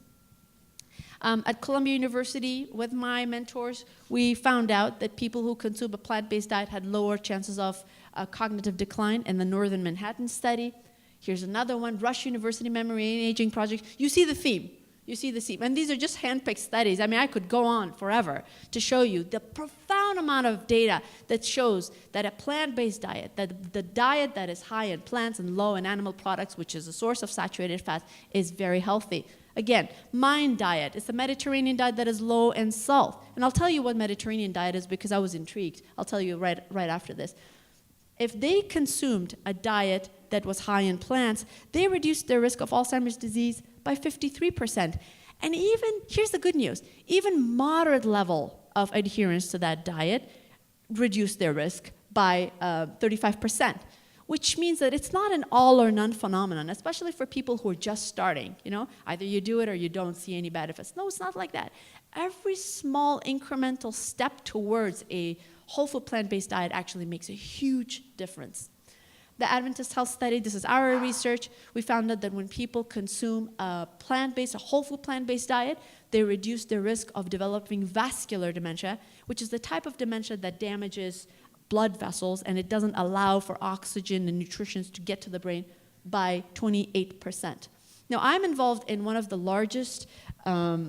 At Columbia University, with my mentors, we found out that people who consume a plant-based diet had lower chances of cognitive decline in the Northern Manhattan study. Here's another one, Rush University Memory and Aging Project. You see the theme. You see the theme. And these are just hand-picked studies. I mean, I could go on forever to show you the profound amount of data that shows that a plant-based diet, that the diet that is high in plants and low in animal products, which is a source of saturated fat, is very healthy. Again, MIND diet is a Mediterranean diet that is low in salt. And I'll tell you what Mediterranean diet is because I was intrigued. I'll tell you right after this. If they consumed a diet that was high in plants, they reduced their risk of Alzheimer's disease by 53%. And even, here's the good news, even moderate level of adherence to that diet reduced their risk by 35%. Which means that it's not an all or none phenomenon, especially for people who are just starting. Either you do it or you don't see any benefits. No, it's not like that. Every small incremental step towards a whole food plant-based diet actually makes a huge difference. The Adventist Health Study, this is our research, we found out that when people consume a whole food plant-based diet, they reduce their risk of developing vascular dementia, which is the type of dementia that damages blood vessels, and it doesn't allow for oxygen and nutrition to get to the brain, by 28%. Now, I'm involved in one of the largest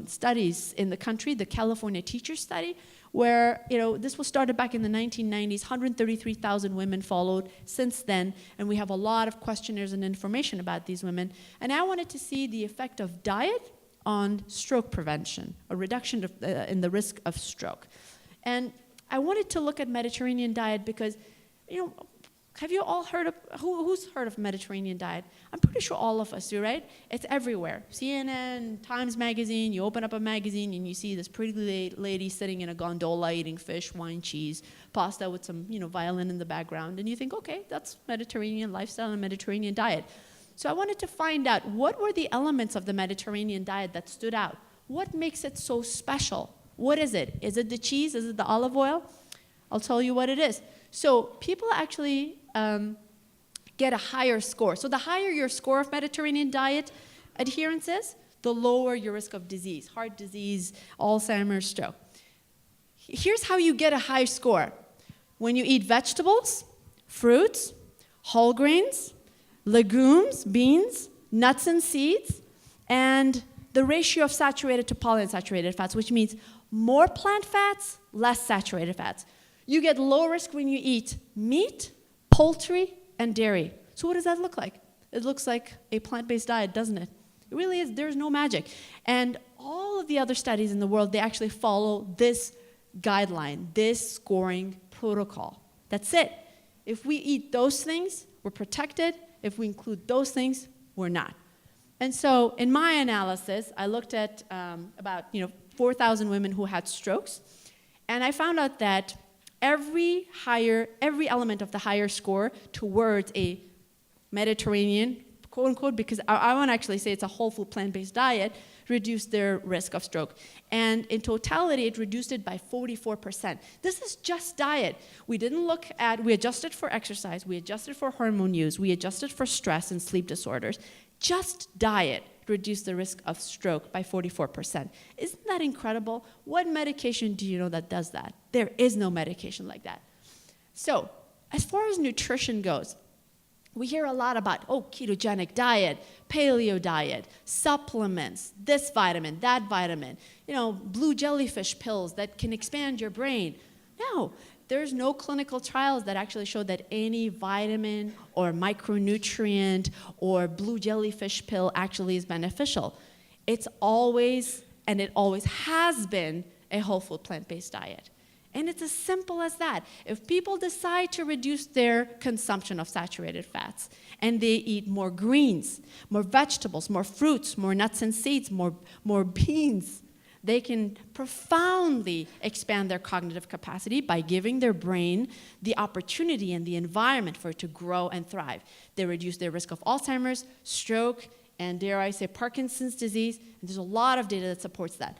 studies in the country, the California Teacher Study, where this was started back in the 1990s. 133,000 women followed since then, and we have a lot of questionnaires and information about these women. And I wanted to see the effect of diet on stroke prevention, a reduction in the risk of stroke. And I wanted to look at Mediterranean diet because, have you all heard of, who's heard of Mediterranean diet? I'm pretty sure all of us do, right? It's everywhere. CNN, Times Magazine, you open up a magazine and you see this pretty lady sitting in a gondola eating fish, wine, cheese, pasta with some, violin in the background. And you think, okay, that's Mediterranean lifestyle and Mediterranean diet. So I wanted to find out what were the elements of the Mediterranean diet that stood out? What makes it so special? What is it? Is it the cheese? Is it the olive oil? I'll tell you what it is. So people actually get a higher score. So the higher your score of Mediterranean diet adherence is, the lower your risk of disease, heart disease, Alzheimer's, stroke. Here's how you get a high score. When you eat vegetables, fruits, whole grains, legumes, beans, nuts and seeds, and the ratio of saturated to polyunsaturated fats, which means more plant fats, less saturated fats. You get low risk when you eat meat, poultry, and dairy. So what does that look like? It looks like a plant-based diet, doesn't it? It really is. There's no magic. And all of the other studies in the world, they actually follow this guideline, this scoring protocol. That's it. If we eat those things, we're protected. If we include those things, we're not. And so in my analysis, I looked at about 4,000 women who had strokes, and I found out that every element of the higher score towards a Mediterranean, quote unquote, because I want to actually say it's a whole food plant-based diet, reduced their risk of stroke. And in totality, it reduced it by 44%. This is just diet. We adjusted for exercise, we adjusted for hormone use, we adjusted for stress and sleep disorders. Just diet reduced the risk of stroke by 44%. Isn't that incredible? What medication do you know that does that? There is no medication like that. So, as far as nutrition goes, We hear a lot about, ketogenic diet, paleo diet, supplements, this vitamin, that vitamin, blue jellyfish pills that can expand your brain. No, there's no clinical trials that actually show that any vitamin or micronutrient or blue jellyfish pill actually is beneficial. It's always, and it always has been, a whole food plant-based diet. And it's as simple as that. If people decide to reduce their consumption of saturated fats and they eat more greens, more vegetables, more fruits, more nuts and seeds, more beans, they can profoundly expand their cognitive capacity by giving their brain the opportunity and the environment for it to grow and thrive. They reduce their risk of Alzheimer's, stroke, and dare I say Parkinson's disease. And there's a lot of data that supports that.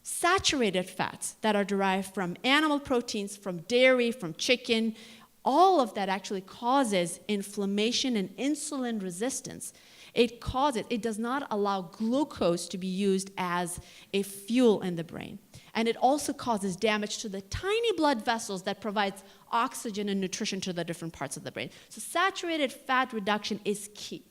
Saturated fats that are derived from animal proteins, from dairy, from chicken, all of that actually causes inflammation and insulin resistance. It does not allow glucose to be used as a fuel in the brain. And it also causes damage to the tiny blood vessels that provides oxygen and nutrition to the different parts of the brain. So saturated fat reduction is key.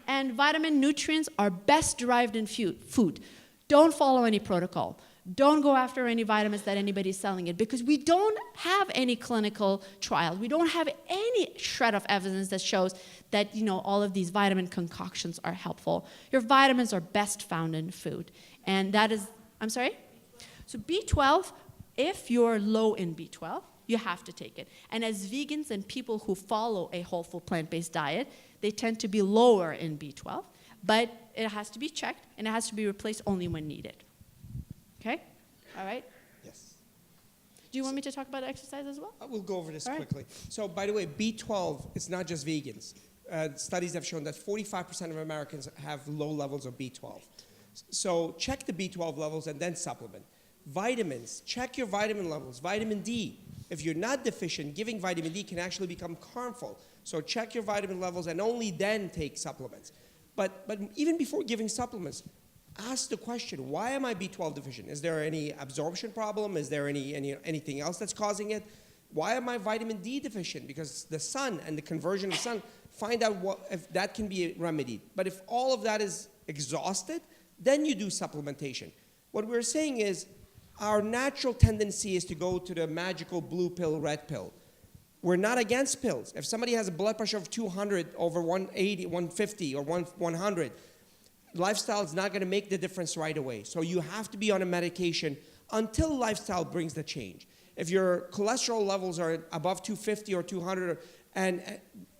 And vitamin nutrients are best derived in food. Don't follow any protocol. Don't go after any vitamins that anybody's selling it, because we don't have any clinical trials. We don't have any shred of evidence that shows that all of these vitamin concoctions are helpful. Your vitamins are best found in food. And that is, I'm sorry? So B12, if you're low in B12, you have to take it. And as vegans and people who follow a whole food plant-based diet, they tend to be lower in B12, but it has to be checked and it has to be replaced only when needed. Okay? All right? Yes. Do you want me to talk about exercise as well? We'll go over this All right. quickly. So, by the way, B12, it's not just vegans. Studies have shown that 45% of Americans have low levels of B12. So check the B12 levels and then supplement. Vitamins, check your vitamin levels. Vitamin D, if you're not deficient, giving vitamin D can actually become harmful. So check your vitamin levels and only then take supplements. But even before giving supplements, ask the question, why am I B12 deficient? Is there any absorption problem? Is there anything else that's causing it? Why am I vitamin D deficient? Because the sun and the conversion of the sun, find out if that can be remedied. But if all of that is exhausted, then you do supplementation. What we're saying is our natural tendency is to go to the magical blue pill, red pill. We're not against pills. If somebody has a blood pressure of 200 over 180, 150, or 100, lifestyle is not going to make the difference right away. So you have to be on a medication until lifestyle brings the change. If your cholesterol levels are above 250 or 200 and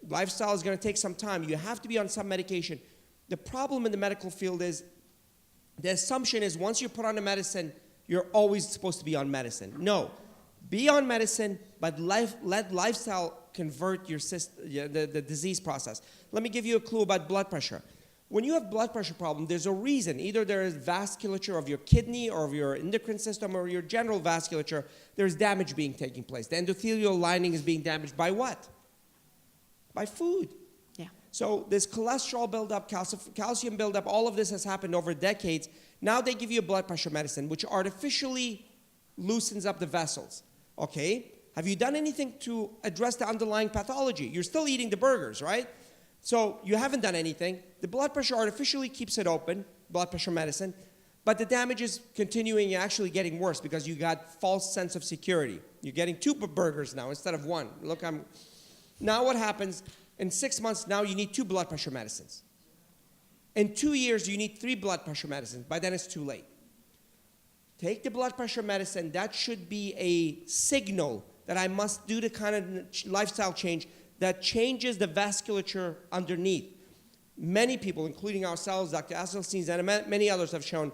lifestyle is going to take some time, you have to be on some medication. The problem in the medical field is the assumption is once you put on a medicine, you're always supposed to be on medicine. No. Be on medicine, but let lifestyle convert your the disease process. Let me give you a clue about blood pressure. When you have blood pressure problem, there's a reason. Either there is vasculature of your kidney or of your endocrine system or your general vasculature. There's damage taking place. The endothelial lining is being damaged by what? By food. Yeah. So this cholesterol buildup, calcium buildup, all of this has happened over decades. Now they give you a blood pressure medicine, which artificially loosens up the vessels. Okay? Have you done anything to address the underlying pathology? You're still eating the burgers, right? So you haven't done anything. The blood pressure artificially keeps it open, blood pressure medicine, but the damage is continuing and actually getting worse because you got false sense of security. You're getting 2 burgers now instead of 1. Look, now what happens? In 6 months, now you need 2 blood pressure medicines. In 2 years, you need 3 blood pressure medicines. By then, it's too late. Take the blood pressure medicine. That should be a signal that I must do the kind of lifestyle change that changes the vasculature underneath. Many people, including ourselves, Dr. Asselstein, and many others have shown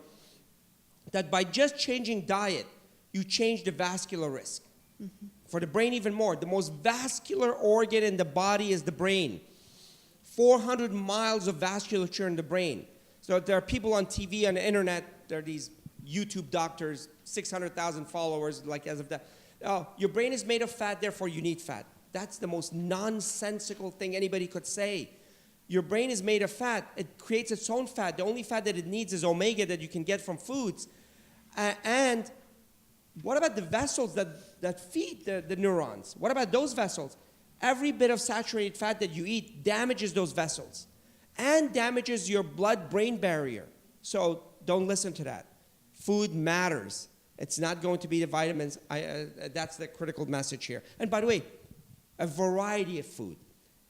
that by just changing diet, you change the vascular risk. Mm-hmm. For the brain even more. The most vascular organ in the body is the brain. 400 miles of vasculature in the brain. So there are people on TV, on the internet, there are these YouTube doctors, 600,000 followers, like as of that. Oh, your brain is made of fat, therefore you need fat. That's the most nonsensical thing anybody could say. Your brain is made of fat. It creates its own fat. The only fat that it needs is omega that you can get from foods. And what about the vessels that feed the neurons? What about those vessels? Every bit of saturated fat that you eat damages those vessels and damages your blood-brain barrier. So don't listen to that. Food matters. It's not going to be the vitamins. That's the critical message here. And by the way, a variety of food.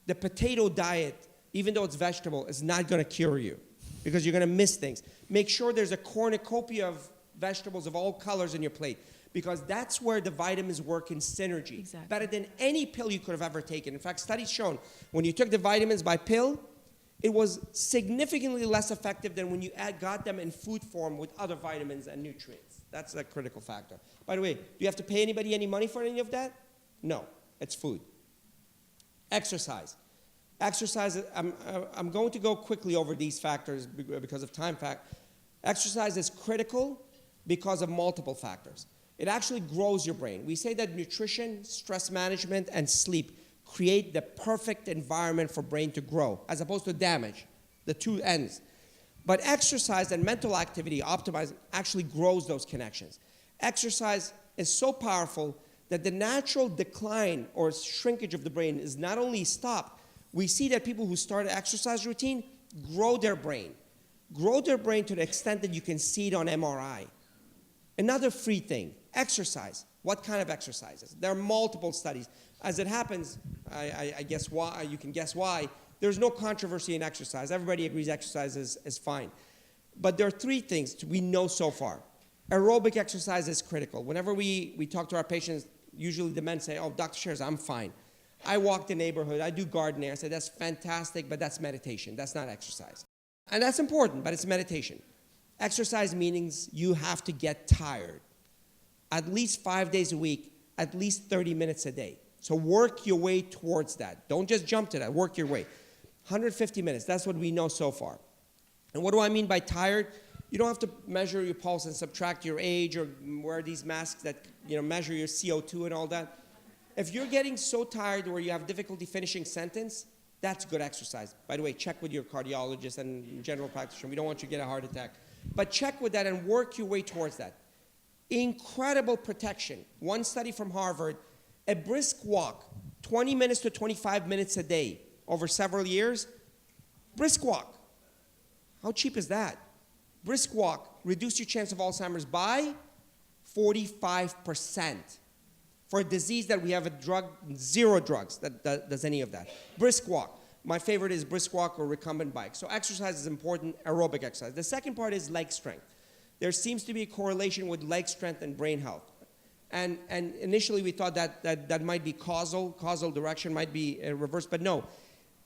The potato diet, even though it's vegetable, is not going to cure you because you're going to miss things. Make sure there's a cornucopia of vegetables of all colors in your plate, because that's where the vitamins work in synergy. Exactly. Better than any pill you could have ever taken. In fact, studies shown when you took the vitamins by pill, it was significantly less effective than when you got them in food form with other vitamins and nutrients. That's a critical factor. By the way, do you have to pay anybody any money for any of that? No, it's food. Exercise. Exercise, I'm going to go quickly over these factors because of time fact. Exercise is critical because of multiple factors. It actually grows your brain. We say that nutrition, stress management, and sleep create the perfect environment for brain to grow, as opposed to damage, the two ends. But exercise and mental activity, optimizing, actually grows those connections. Exercise is so powerful that the natural decline or shrinkage of the brain is not only stopped, we see that people who start an exercise routine grow their brain to the extent that you can see it on MRI. Another free thing, exercise. What kind of exercises? There are multiple studies. As it happens, I guess why, you can guess why, there's no controversy in exercise. Everybody agrees exercise is fine. But there are three things we know so far. Aerobic exercise is critical. Whenever we talk to our patients, usually the men say, oh, Dr. Sherzai, I'm fine. I walk the neighborhood, I do gardening. I say, that's fantastic, but that's meditation. That's not exercise. And that's important, but it's meditation. Exercise means you have to get tired. At least 5 days a week, at least 30 minutes a day. So work your way towards that. Don't just jump to that, work your way. 150 minutes, that's what we know so far. And what do I mean by tired? You don't have to measure your pulse and subtract your age or wear these masks that measure your CO2 and all that. If you're getting so tired where you have difficulty finishing sentence, that's good exercise. By the way, check with your cardiologist and general practitioner. We don't want you to get a heart attack. But check with that and work your way towards that. Incredible protection. One study from Harvard, a brisk walk, 20 minutes to 25 minutes a day over several years. Brisk walk. How cheap is that? Brisk walk, reduce your chance of Alzheimer's by 45%. For a disease that we have a drug, zero drugs that does any of that. Brisk walk. My favorite is brisk walk or recumbent bike. So exercise is important, aerobic exercise. The second part is leg strength. There seems to be a correlation with leg strength and brain health. And initially we thought that might be causal direction might be reversed, but no.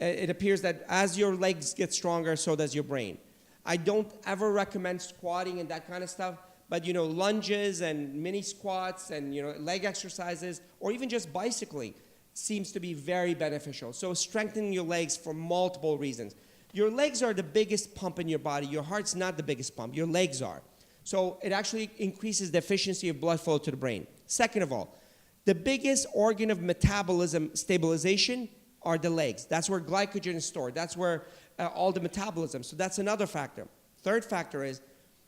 It appears that as your legs get stronger, so does your brain. I don't ever recommend squatting and that kind of stuff, but lunges and mini squats and leg exercises or even just bicycling seems to be very beneficial. So strengthening your legs for multiple reasons. Your legs are the biggest pump in your body. Your heart's not the biggest pump. Your legs are. So it actually increases the efficiency of blood flow to the brain. Second of all, the biggest organ of metabolism stabilization are the legs. That's where glycogen is stored. That's where all the metabolism. So that's another factor. Third factor is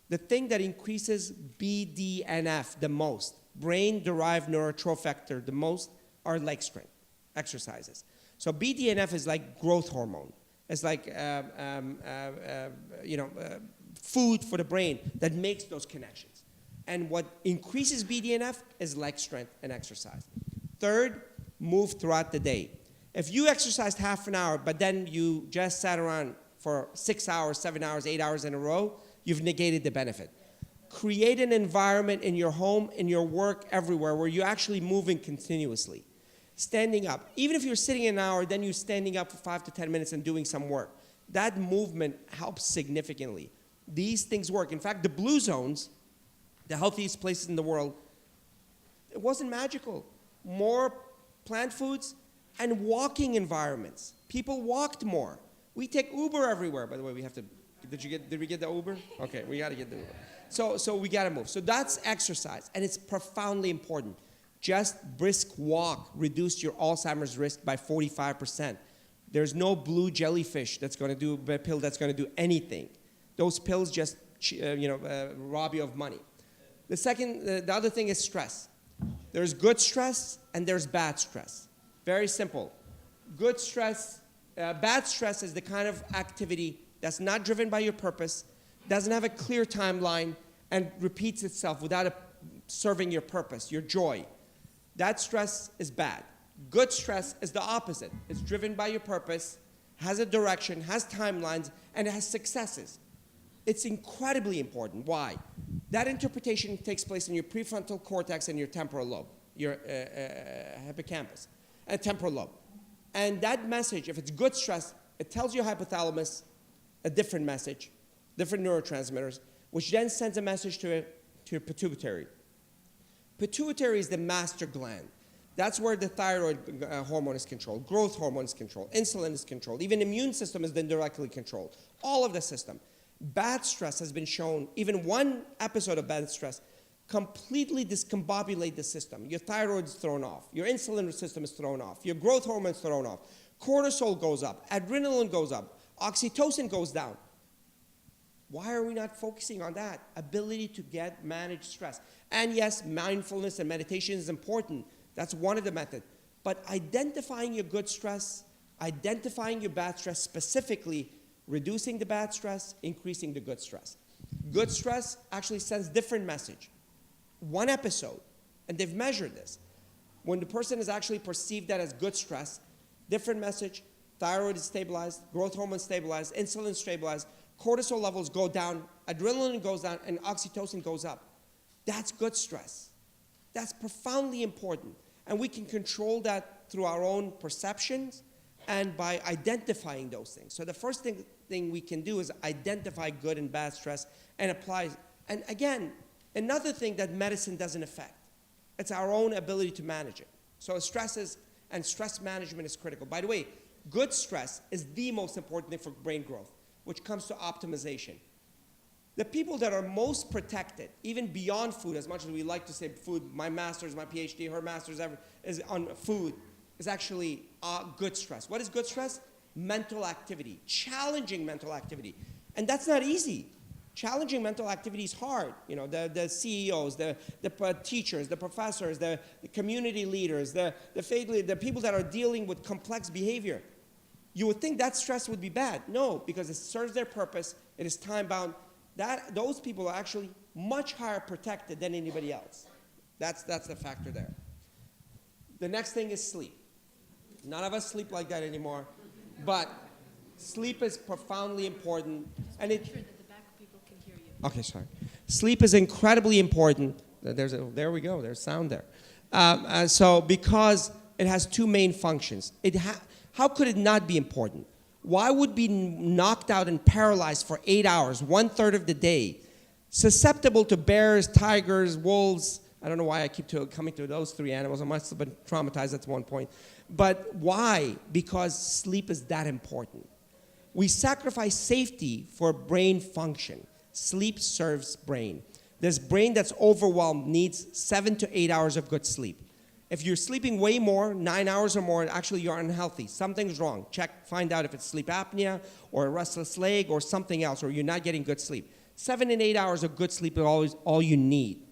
the thing that increases BDNF the most, brain-derived neurotrophic factor the most, are leg strength exercises. So BDNF is like growth hormone. It's like food for the brain that makes those connections. And what increases BDNF is leg strength and exercise. Third, move throughout the day. If you exercised half an hour, but then you just sat around for 6 hours, 7 hours, 8 hours in a row, you've negated the benefit. Create an environment in your home, in your work, everywhere, where you're actually moving continuously. Standing up. Even if you're sitting an hour, then you're standing up for 5 to 10 minutes and doing some work. That movement helps significantly. These things work. In fact, the blue zones, the healthiest places in the world, it wasn't magical. More plant foods and walking environments. People walked more. We take Uber everywhere. By the way, we have to, did we get the Uber? Okay, we got to get the Uber. So we got to move. So that's exercise, and it's profoundly important. Just brisk walk reduced your Alzheimer's risk by 45%. There's no blue jellyfish that's going to do a pill that's going to do anything. Those pills just rob you of money. The other thing is stress. There's good stress and there's bad stress. Very simple. Good stress, bad stress is the kind of activity that's not driven by your purpose, doesn't have a clear timeline, and repeats itself without serving your purpose, your joy. That stress is bad. Good stress is the opposite. It's driven by your purpose, has a direction, has timelines, and it has successes. It's incredibly important. Why? That interpretation takes place in your prefrontal cortex and your temporal lobe, your hippocampus, and temporal lobe. And that message, if it's good stress, it tells your hypothalamus a different message, different neurotransmitters, which then sends a message to your pituitary. Pituitary is the master gland. That's where the thyroid hormone is controlled, growth hormone is controlled, insulin is controlled, even immune system is then directly controlled. All of the system. Bad stress has been shown, even one episode of bad stress, completely discombobulate the system. Your thyroid is thrown off. Your insulin system is thrown off. Your growth hormone is thrown off. Cortisol goes up. Adrenaline goes up. Oxytocin goes down. Why are we not focusing on that? Ability to manage stress. And yes, mindfulness and meditation is important. That's one of the methods. But identifying your good stress, identifying your bad stress, specifically reducing the bad stress, increasing the good stress. Good stress actually sends different message. One episode, and they've measured this. When the person is actually perceived that as good stress, different message, thyroid is stabilized, growth hormone stabilized, insulin stabilized, cortisol levels go down, adrenaline goes down, and oxytocin goes up. That's good stress. That's profoundly important. And we can control that through our own perceptions and by identifying those things. So the first thing we can do is identify good and bad stress and apply. And again, another thing that medicine doesn't affect, it's our own ability to manage it. So stress management is critical. By the way, good stress is the most important thing for brain growth, which comes to optimization. The people that are most protected, even beyond food, as much as we like to say food, my master's, my PhD, her master's is on food, is actually good stress. What is good stress? Mental activity, challenging mental activity. And that's not easy. Challenging mental activity is hard. You know, the CEOs, the teachers, the professors, the community leaders, the faith leaders, the people that are dealing with complex behavior. You would think that stress would be bad. No, because it serves their purpose, it is time-bound. Those people are actually much higher protected than anybody else. That's the factor there. The next thing is sleep. None of us sleep like that anymore, but sleep is profoundly important. And it. Sure that the back people can hear you. Okay, sorry. Sleep is incredibly important. There we go. There's sound there. So because it has two main functions, how could it not be important? Why would be knocked out and paralyzed for 8 hours, 1/3 of the day, susceptible to bears, tigers, wolves? I don't know why I keep coming to those three animals. I must have been traumatized at one point. But why? Because sleep is that important. We sacrifice safety for brain function. Sleep serves brain. This brain that's overwhelmed needs 7 to 8 hours of good sleep. If you're sleeping way more, 9 hours or more, actually you're unhealthy. Something's wrong. Check, find out if it's sleep apnea or a restless leg or something else, or you're not getting good sleep. 7 and 8 hours of good sleep is always all you need.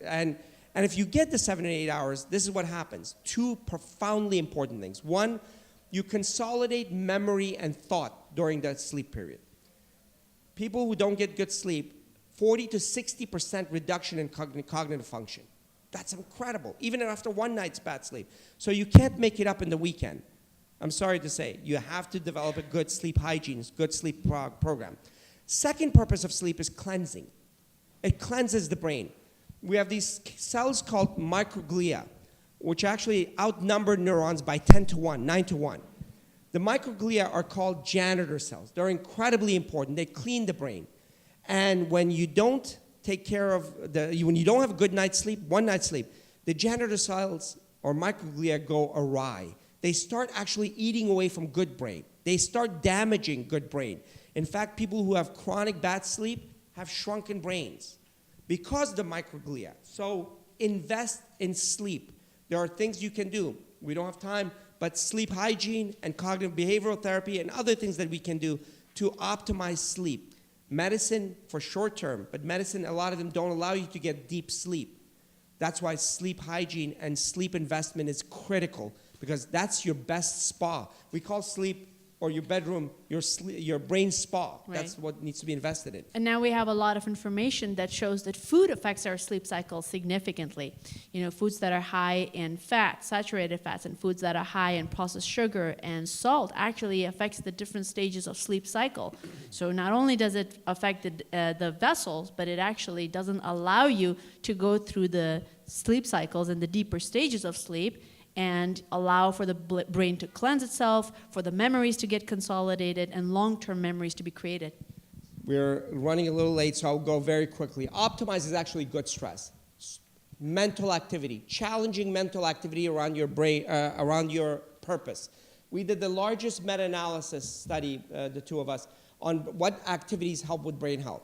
And if you get the 7 and 8 hours, this is what happens. Two profoundly important things. One, you consolidate memory and thought during that sleep period. People who don't get good sleep, 40 to 60% reduction in cognitive function. That's incredible, even after one night's bad sleep. So you can't make it up in the weekend. I'm sorry to say. You have to develop a good sleep hygiene, good sleep program. Second purpose of sleep is cleansing. It cleanses the brain. We have these cells called microglia, which actually outnumber neurons by 10 to 1, 9 to 1. The microglia are called janitor cells. They're incredibly important. They clean the brain. And when you don't take care of when you don't have a good night's sleep, one night's sleep, the janitor cells or microglia go awry. They start actually eating away from good brain. They start damaging good brain. In fact, people who have chronic bad sleep have shrunken brains because of the microglia. So invest in sleep. There are things you can do. We don't have time, but sleep hygiene and cognitive behavioral therapy and other things that we can do to optimize sleep. Medicine for short term, but medicine, a lot of them don't allow you to get deep sleep. That's why sleep hygiene and sleep investment is critical, because that's your best spa. We call sleep or your bedroom your brain spa. Right. That's what needs to be invested in. And now we have a lot of information that shows that food affects our sleep cycle significantly. Foods that are high in fat, saturated fats, and foods that are high in processed sugar and salt actually affects the different stages of sleep cycle. So not only does it affect the vessels, but it actually doesn't allow you to go through the sleep cycles and the deeper stages of sleep and allow for the brain to cleanse itself, for the memories to get consolidated, and long-term memories to be created. We're running a little late, so I'll go very quickly. Optimize is actually good stress. Mental activity, challenging mental activity around your brain, around your purpose. We did the largest meta-analysis study, the two of us, on what activities help with brain health.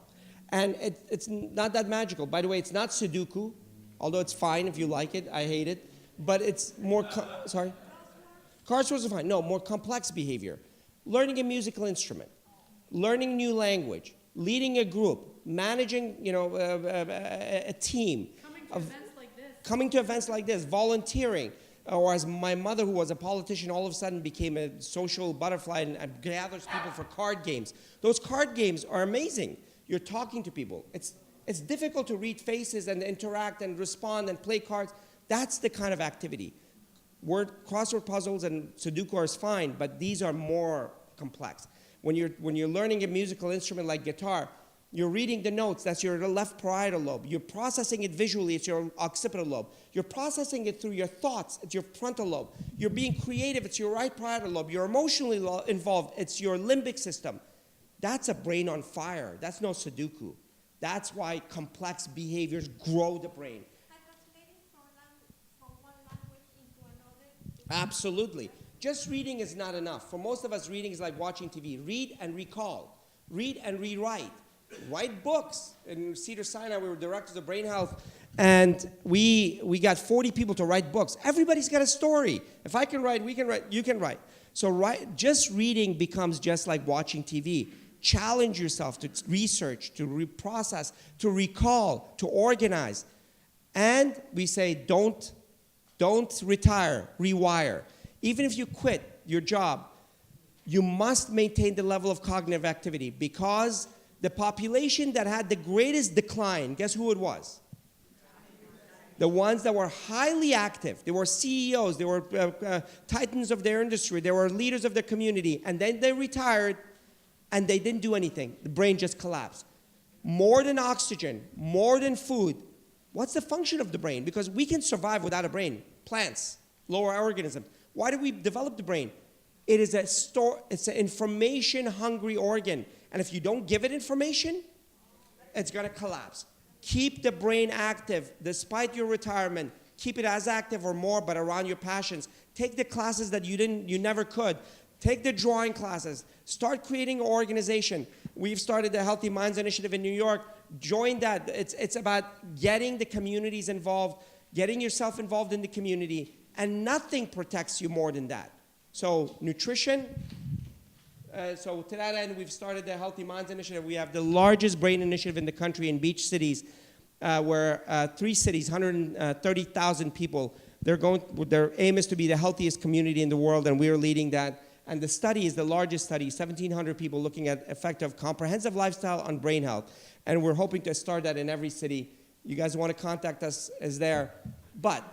And it's not that magical. By the way, it's not Sudoku, although it's fine if you like it. I hate it. But it's more, sorry? Crosswords are fine. No, more complex behavior. Learning a musical instrument, learning new language, leading a group, managing, a team. Coming to events like this, volunteering. Or as my mother, who was a politician, all of a sudden became a social butterfly and gathers people for card games. Those card games are amazing. You're talking to people. It's difficult to read faces and interact and respond and play cards. That's the kind of activity. Crossword puzzles and Sudoku are fine, but these are more complex. When you're learning a musical instrument like guitar, you're reading the notes, that's your left parietal lobe. You're processing it visually, it's your occipital lobe. You're processing it through your thoughts, it's your frontal lobe. You're being creative, it's your right parietal lobe. You're emotionally involved, it's your limbic system. That's a brain on fire. That's no Sudoku. That's why complex behaviors grow the brain. Absolutely. Just reading is not enough. For most of us, reading is like watching TV. Read and recall. Read and rewrite. Write books. In Cedar Sinai, we were directors of brain health, and we got 40 people to write books. Everybody's got a story. If I can write, we can write, you can write. So just reading becomes just like watching TV. Challenge yourself to research, to reprocess, to recall, to organize. And we say, don't retire, rewire. Even if you quit your job, you must maintain the level of cognitive activity, because the population that had the greatest decline, guess who it was? The ones that were highly active. They were CEOs, they were titans of their industry, they were leaders of their community, and then they retired and they didn't do anything. The brain just collapsed. More than oxygen, more than food. What's the function of the brain? Because we can survive without a brain. Plants, lower organisms. Why do we develop the brain? It's an information-hungry organ. And if you don't give it information, it's going to collapse. Keep the brain active despite your retirement. Keep it as active or more, but around your passions. Take the classes that you never could. Take the drawing classes. Start creating an organization. We've started the Healthy Minds Initiative in New York. Join that. It's about getting the communities involved, getting yourself involved in the community, and nothing protects you more than that. So nutrition. So to that end, we've started the Healthy Minds Initiative. We have the largest brain initiative in the country in beach cities, where 3 cities, 130,000 people, their aim is to be the healthiest community in the world, and we are leading that. And the study is the largest study, 1,700 people looking at effect of comprehensive lifestyle on brain health. And we're hoping to start that in every city. You guys want to contact us, is there. But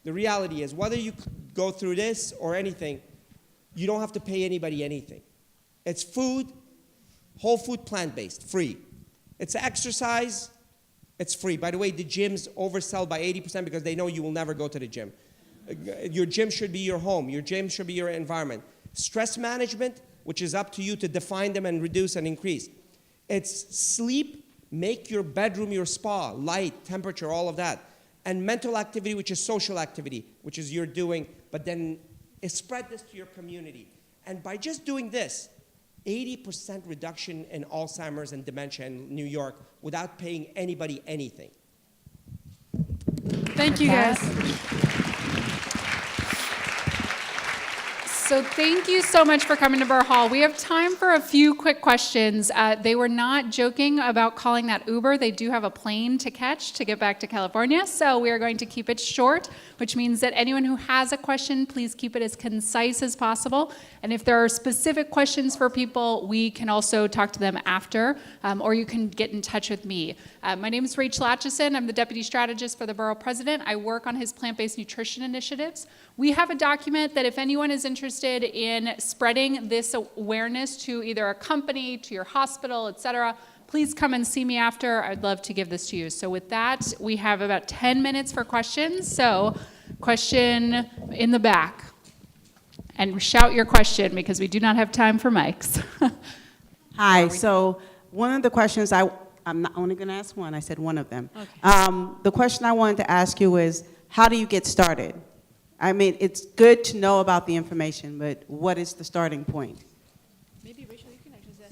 the reality is, whether you go through this or anything, you don't have to pay anybody anything. It's food, whole food, plant-based, free. It's exercise, it's free. By the way, the gyms oversell by 80% because they know you will never go to the gym. Your gym should be your home. Your gym should be your environment. Stress management, which is up to you to define them and reduce and increase. It's sleep, make your bedroom your spa, light, temperature, all of that. And mental activity, which is social activity, which is you're doing, but then spread this to your community. And by just doing this, 80% reduction in Alzheimer's and dementia in New York without paying anybody anything. Thank you, guys. So thank you so much for coming to Borough Hall. We have time for a few quick questions. They were not joking about calling that Uber. They do have a plane to catch to get back to California, so we are going to keep it short, which means that anyone who has a question, please keep it as concise as possible. And if there are specific questions for people, we can also talk to them after, or you can get in touch with me. My name is Rachel Atchison. I'm the Deputy Strategist for the Borough President. I work on his plant-based nutrition initiatives. We have a document that if anyone is interested in spreading this awareness to either a company, to your hospital, et cetera, please come and see me after. I'd love to give this to you. So with that, we have about 10 minutes for questions. So question in the back. And shout your question because we do not have time for mics. Hi, so one of the questions I'm not only going to ask one, I said one of them. Okay. The question I wanted to ask you is, how do you get started? I mean, it's good to know about the information, but what is the starting point? Maybe Rachel, you can actually say.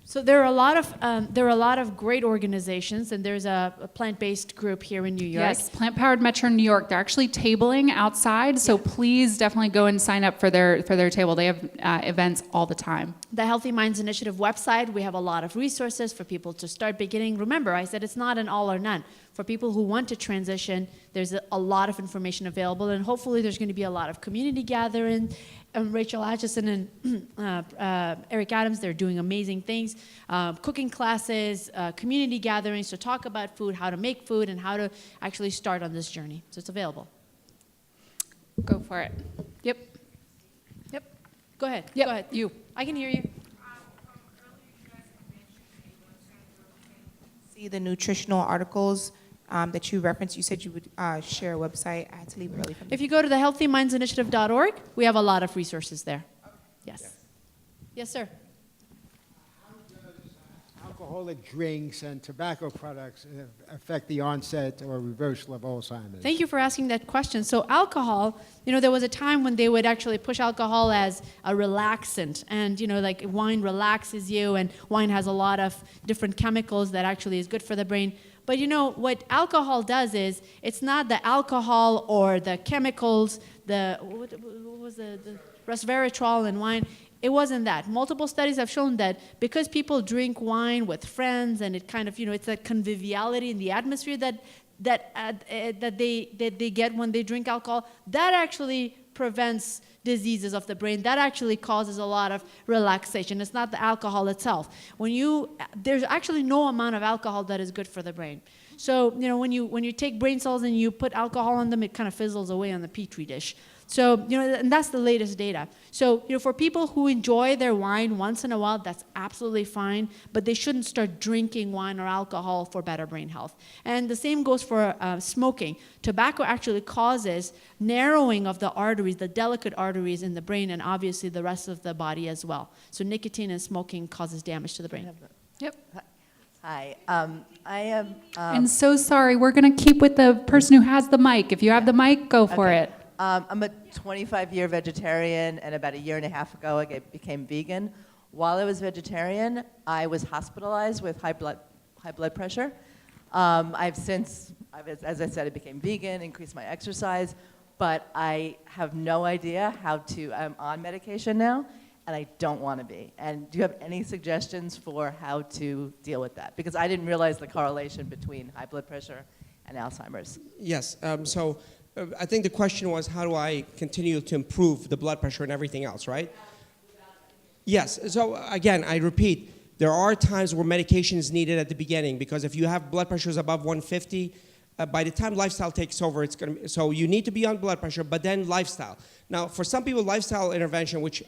So there are a lot of great organizations, and there's a plant-based group here in New York. Yes, Plant Powered Metro New York. They're actually tabling outside, so please definitely go and sign up for their table. They have events all the time. The Healthy Minds Initiative website, we have a lot of resources for people to start beginning. Remember, I said it's not an all or none. For people who want to transition, there's a lot of information available, and hopefully there's going to be a lot of community gathering. Rachel Atchison and Eric Adams, they're doing amazing things. Cooking classes, community gatherings to talk about food, how to make food, and how to actually start on this journey. So it's available. Go for it. Yep. Yep. Go ahead. Yep. Go ahead. You. I can hear you. See the nutritional articles that you referenced. You said you would share a website. I had to leave early from If you go to the healthymindsinitiative.org, we have a lot of resources there. Yes. Yes, sir. How does alcoholic drinks and tobacco products affect the onset or reversal of Alzheimer's? Thank you for asking that question. So alcohol, there was a time when they would actually push alcohol as a relaxant. And, like wine relaxes you, and wine has a lot of different chemicals that actually is good for the brain. But what alcohol does is, it's not the alcohol or the chemicals, what was the resveratrol in wine. It wasn't that. Multiple studies have shown that because people drink wine with friends, and it kind of, it's that conviviality in the atmosphere that they get when they drink alcohol, that actually prevents diseases of the brain. That actually causes a lot of relaxation. It's not the alcohol itself. There's actually no amount of alcohol that is good for the brain. So, when you take brain cells and you put alcohol on them, it kind of fizzles away on the petri dish. So, and that's the latest data. So, for people who enjoy their wine once in a while, that's absolutely fine, but they shouldn't start drinking wine or alcohol for better brain health. And the same goes for smoking. Tobacco actually causes narrowing of the arteries, the delicate arteries in the brain, and obviously the rest of the body as well. So nicotine and smoking causes damage to the brain. Yep. Hi, I am. And so sorry, we're going to keep with the person who has the mic. If you have the mic, go for it. I'm a 25-year vegetarian, and about a year and a half ago, I became vegan. While I was vegetarian, I was hospitalized with high blood pressure. I've since, as I said, I became vegan, increased my exercise, but I have no idea how to. I'm on medication now, and I don't want to be. And do you have any suggestions for how to deal with that? Because I didn't realize the correlation between high blood pressure and Alzheimer's. Yes. I think the question was, how do I continue to improve the blood pressure and everything else, right? Yes. So again, I repeat, there are times where medication is needed at the beginning, because if you have blood pressures above 150, by the time lifestyle takes over, it's going to. So you need to be on blood pressure, but then lifestyle. Now, for some people, lifestyle intervention, which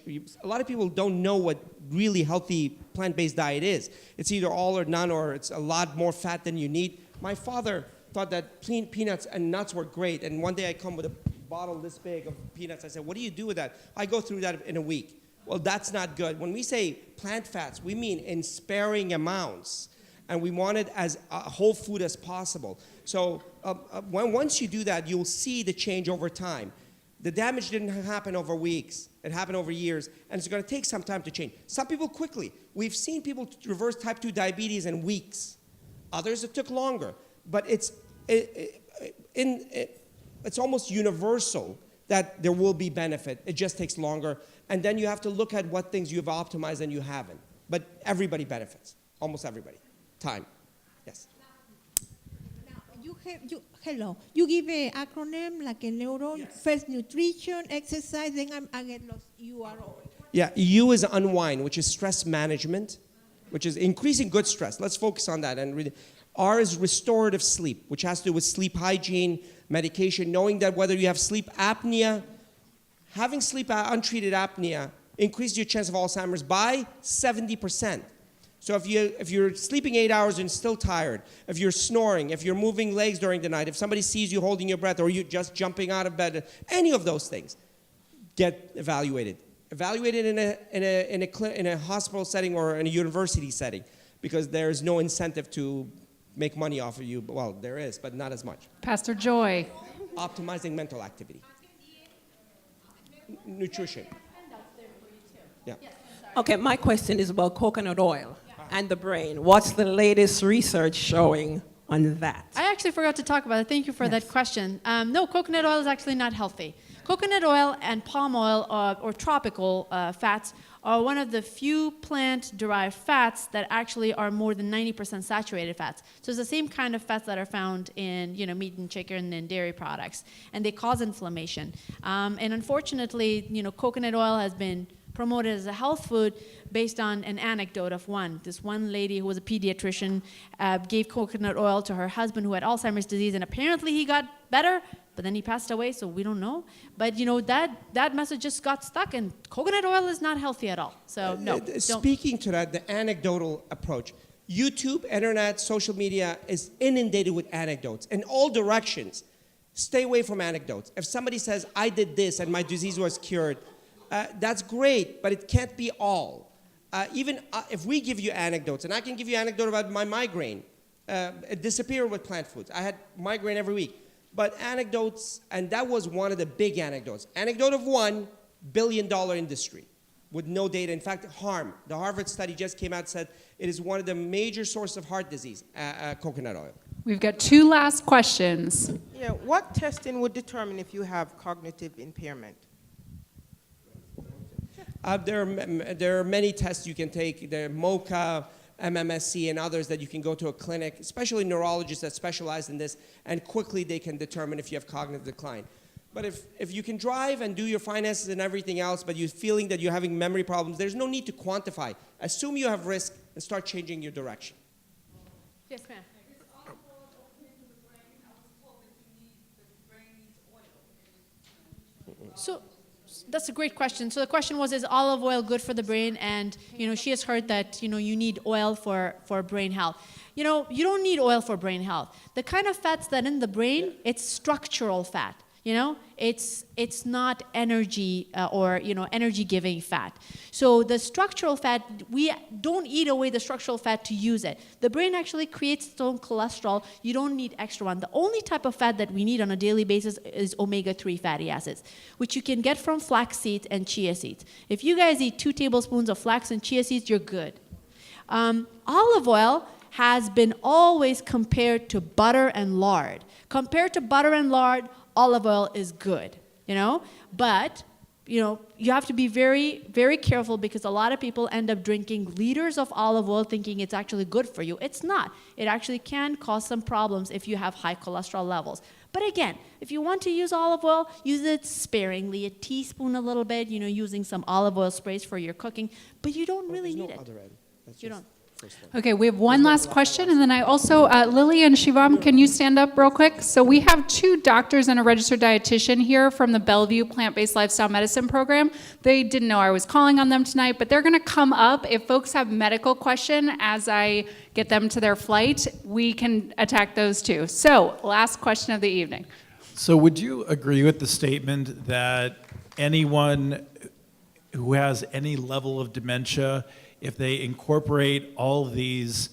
a lot of people don't know what really healthy plant-based diet is. It's either all or none, or it's a lot more fat than you need. My father thought that peanuts and nuts were great, and one day I come with a bottle this big of peanuts. I said, what do you do with that? I go through that in a week. Well, that's not good. When we say plant fats, we mean in sparing amounts, and we want it as a whole food as possible. So once you do that, you'll see the change over time. The damage didn't happen over weeks. It happened over years, and it's going to take some time to change. Some people quickly. We've seen people reverse type 2 diabetes in weeks. Others, it took longer. But it's almost universal that there will be benefit. It just takes longer. And then you have to look at what things you've optimized and you haven't. But everybody benefits, almost everybody. Time. Yes. Hello. You give an acronym like a neuro, first nutrition, exercise, then I get lost. You are all. Yeah, U is unwind, which is stress management, which is increasing good stress. Let's focus on that. And R is restorative sleep, which has to do with sleep hygiene, medication, knowing that whether you have sleep apnea, having untreated apnea increases your chance of Alzheimer's by 70%. So if you're sleeping 8 hours and still tired, if you're snoring, if you're moving legs during the night, if somebody sees you holding your breath or you're just jumping out of bed, any of those things, get evaluated. Evaluated in a hospital setting or in a university setting, because there is no incentive to make money off of you. Well, there is, but not as much. Pastor Joy. Optimizing mental activity. Nutrition. Yeah. Okay, my question is about coconut oil and the brain. What's the latest research showing on that? I actually forgot to talk about it. Thank you for that question. No, coconut oil is actually not healthy. Coconut oil and palm oil or tropical fats are one of the few plant-derived fats that actually are more than 90% saturated fats. So it's the same kind of fats that are found in meat and chicken and dairy products, and they cause inflammation. And unfortunately, coconut oil has been promoted as a health food based on an anecdote of this one lady who was a pediatrician gave coconut oil to her husband who had Alzheimer's disease, and apparently he got better, but then he passed away, so we don't know. But that message just got stuck, and coconut oil is not healthy at all. So no. Speaking to that, the anecdotal approach, YouTube, internet, social media is inundated with anecdotes in all directions. Stay away from anecdotes. If somebody says, I did this and my disease was cured, that's great, but it can't be all. Even if we give you anecdotes, and I can give you an anecdote about my migraine, it disappeared with plant foods. I had migraine every week. But anecdotes, and that was one of the big anecdotes. Anecdote of $1 billion industry with no data. In fact, the Harvard study just came out and said it is one of the major sources of heart disease, coconut oil. We've got 2 last questions. Yeah, what testing would determine if you have cognitive impairment? There are many tests you can take. There are MOCA, MMSC, and others that you can go to a clinic, especially neurologists that specialize in this, and quickly they can determine if you have cognitive decline. But if you can drive and do your finances and everything else, but you're feeling that you're having memory problems, there's no need to quantify. Assume you have risk and start changing your direction. Yes, ma'am. So that's a great question. So the question was, is olive oil good for the brain? And she has heard that you need oil for brain health. You don't need oil for brain health. The kind of fats that in the brain, it's structural fat. It's not energy or energy-giving fat. So the structural fat, we don't eat away the structural fat to use it. The brain actually creates its own cholesterol. You don't need extra one. The only type of fat that we need on a daily basis is omega-3 fatty acids, which you can get from flax seeds and chia seeds. If you guys eat 2 tablespoons of flax and chia seeds, you're good. Olive oil has been always compared to butter and lard. Compared to butter and lard, olive oil is good, but you have to be very, very careful, because a lot of people end up drinking liters of olive oil thinking it's actually good for you. It's not. It actually can cause some problems if you have high cholesterol levels. But again, if you want to use olive oil, use it sparingly, a teaspoon a little bit, using some olive oil sprays for your cooking, but you don't really need it. You don't. Okay, we have one last question, and then I also, Lily and Shivam, can you stand up real quick? So we have 2 doctors and a registered dietitian here from the Bellevue Plant-Based Lifestyle Medicine Program. They didn't know I was calling on them tonight, but they're gonna come up. If folks have medical question as I get them to their flight, we can attack those too. So, last question of the evening. So would you agree with the statement that anyone who has any level of dementia, if they incorporate all of these,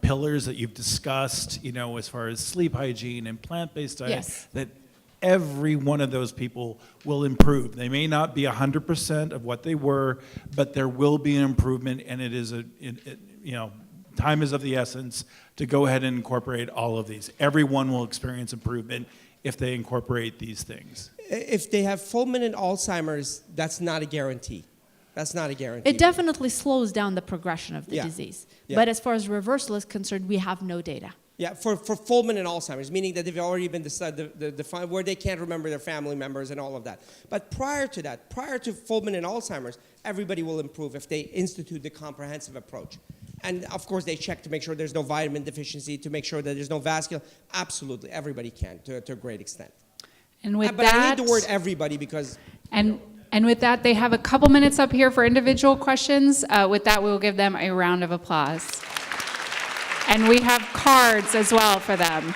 pillars that you've discussed, as far as sleep hygiene and plant-based diet, Yes. that every one of those people will improve? They may not be 100% of what they were, but there will be an improvement, and it is time is of the essence to go ahead and incorporate all of these. Everyone will experience improvement if they incorporate these things? If they have fulminant Alzheimer's, that's not a guarantee. That's not a guarantee. It definitely slows down the progression of the Yeah. disease. Yeah. But as far as reversal is concerned, we have no data. Yeah, for fulminant Alzheimer's, meaning that they've already been defined where they can't remember their family members and all of that. But prior to that, prior to fulminant Alzheimer's, everybody will improve if they institute the comprehensive approach. And of course, they check to make sure there's no vitamin deficiency, to make sure that there's no vascular. Absolutely, everybody can to a great extent. And with But that, I need the word everybody because and with that, they have a couple minutes up here for individual questions. With that, we will give them a round of applause. And we have cards as well for them.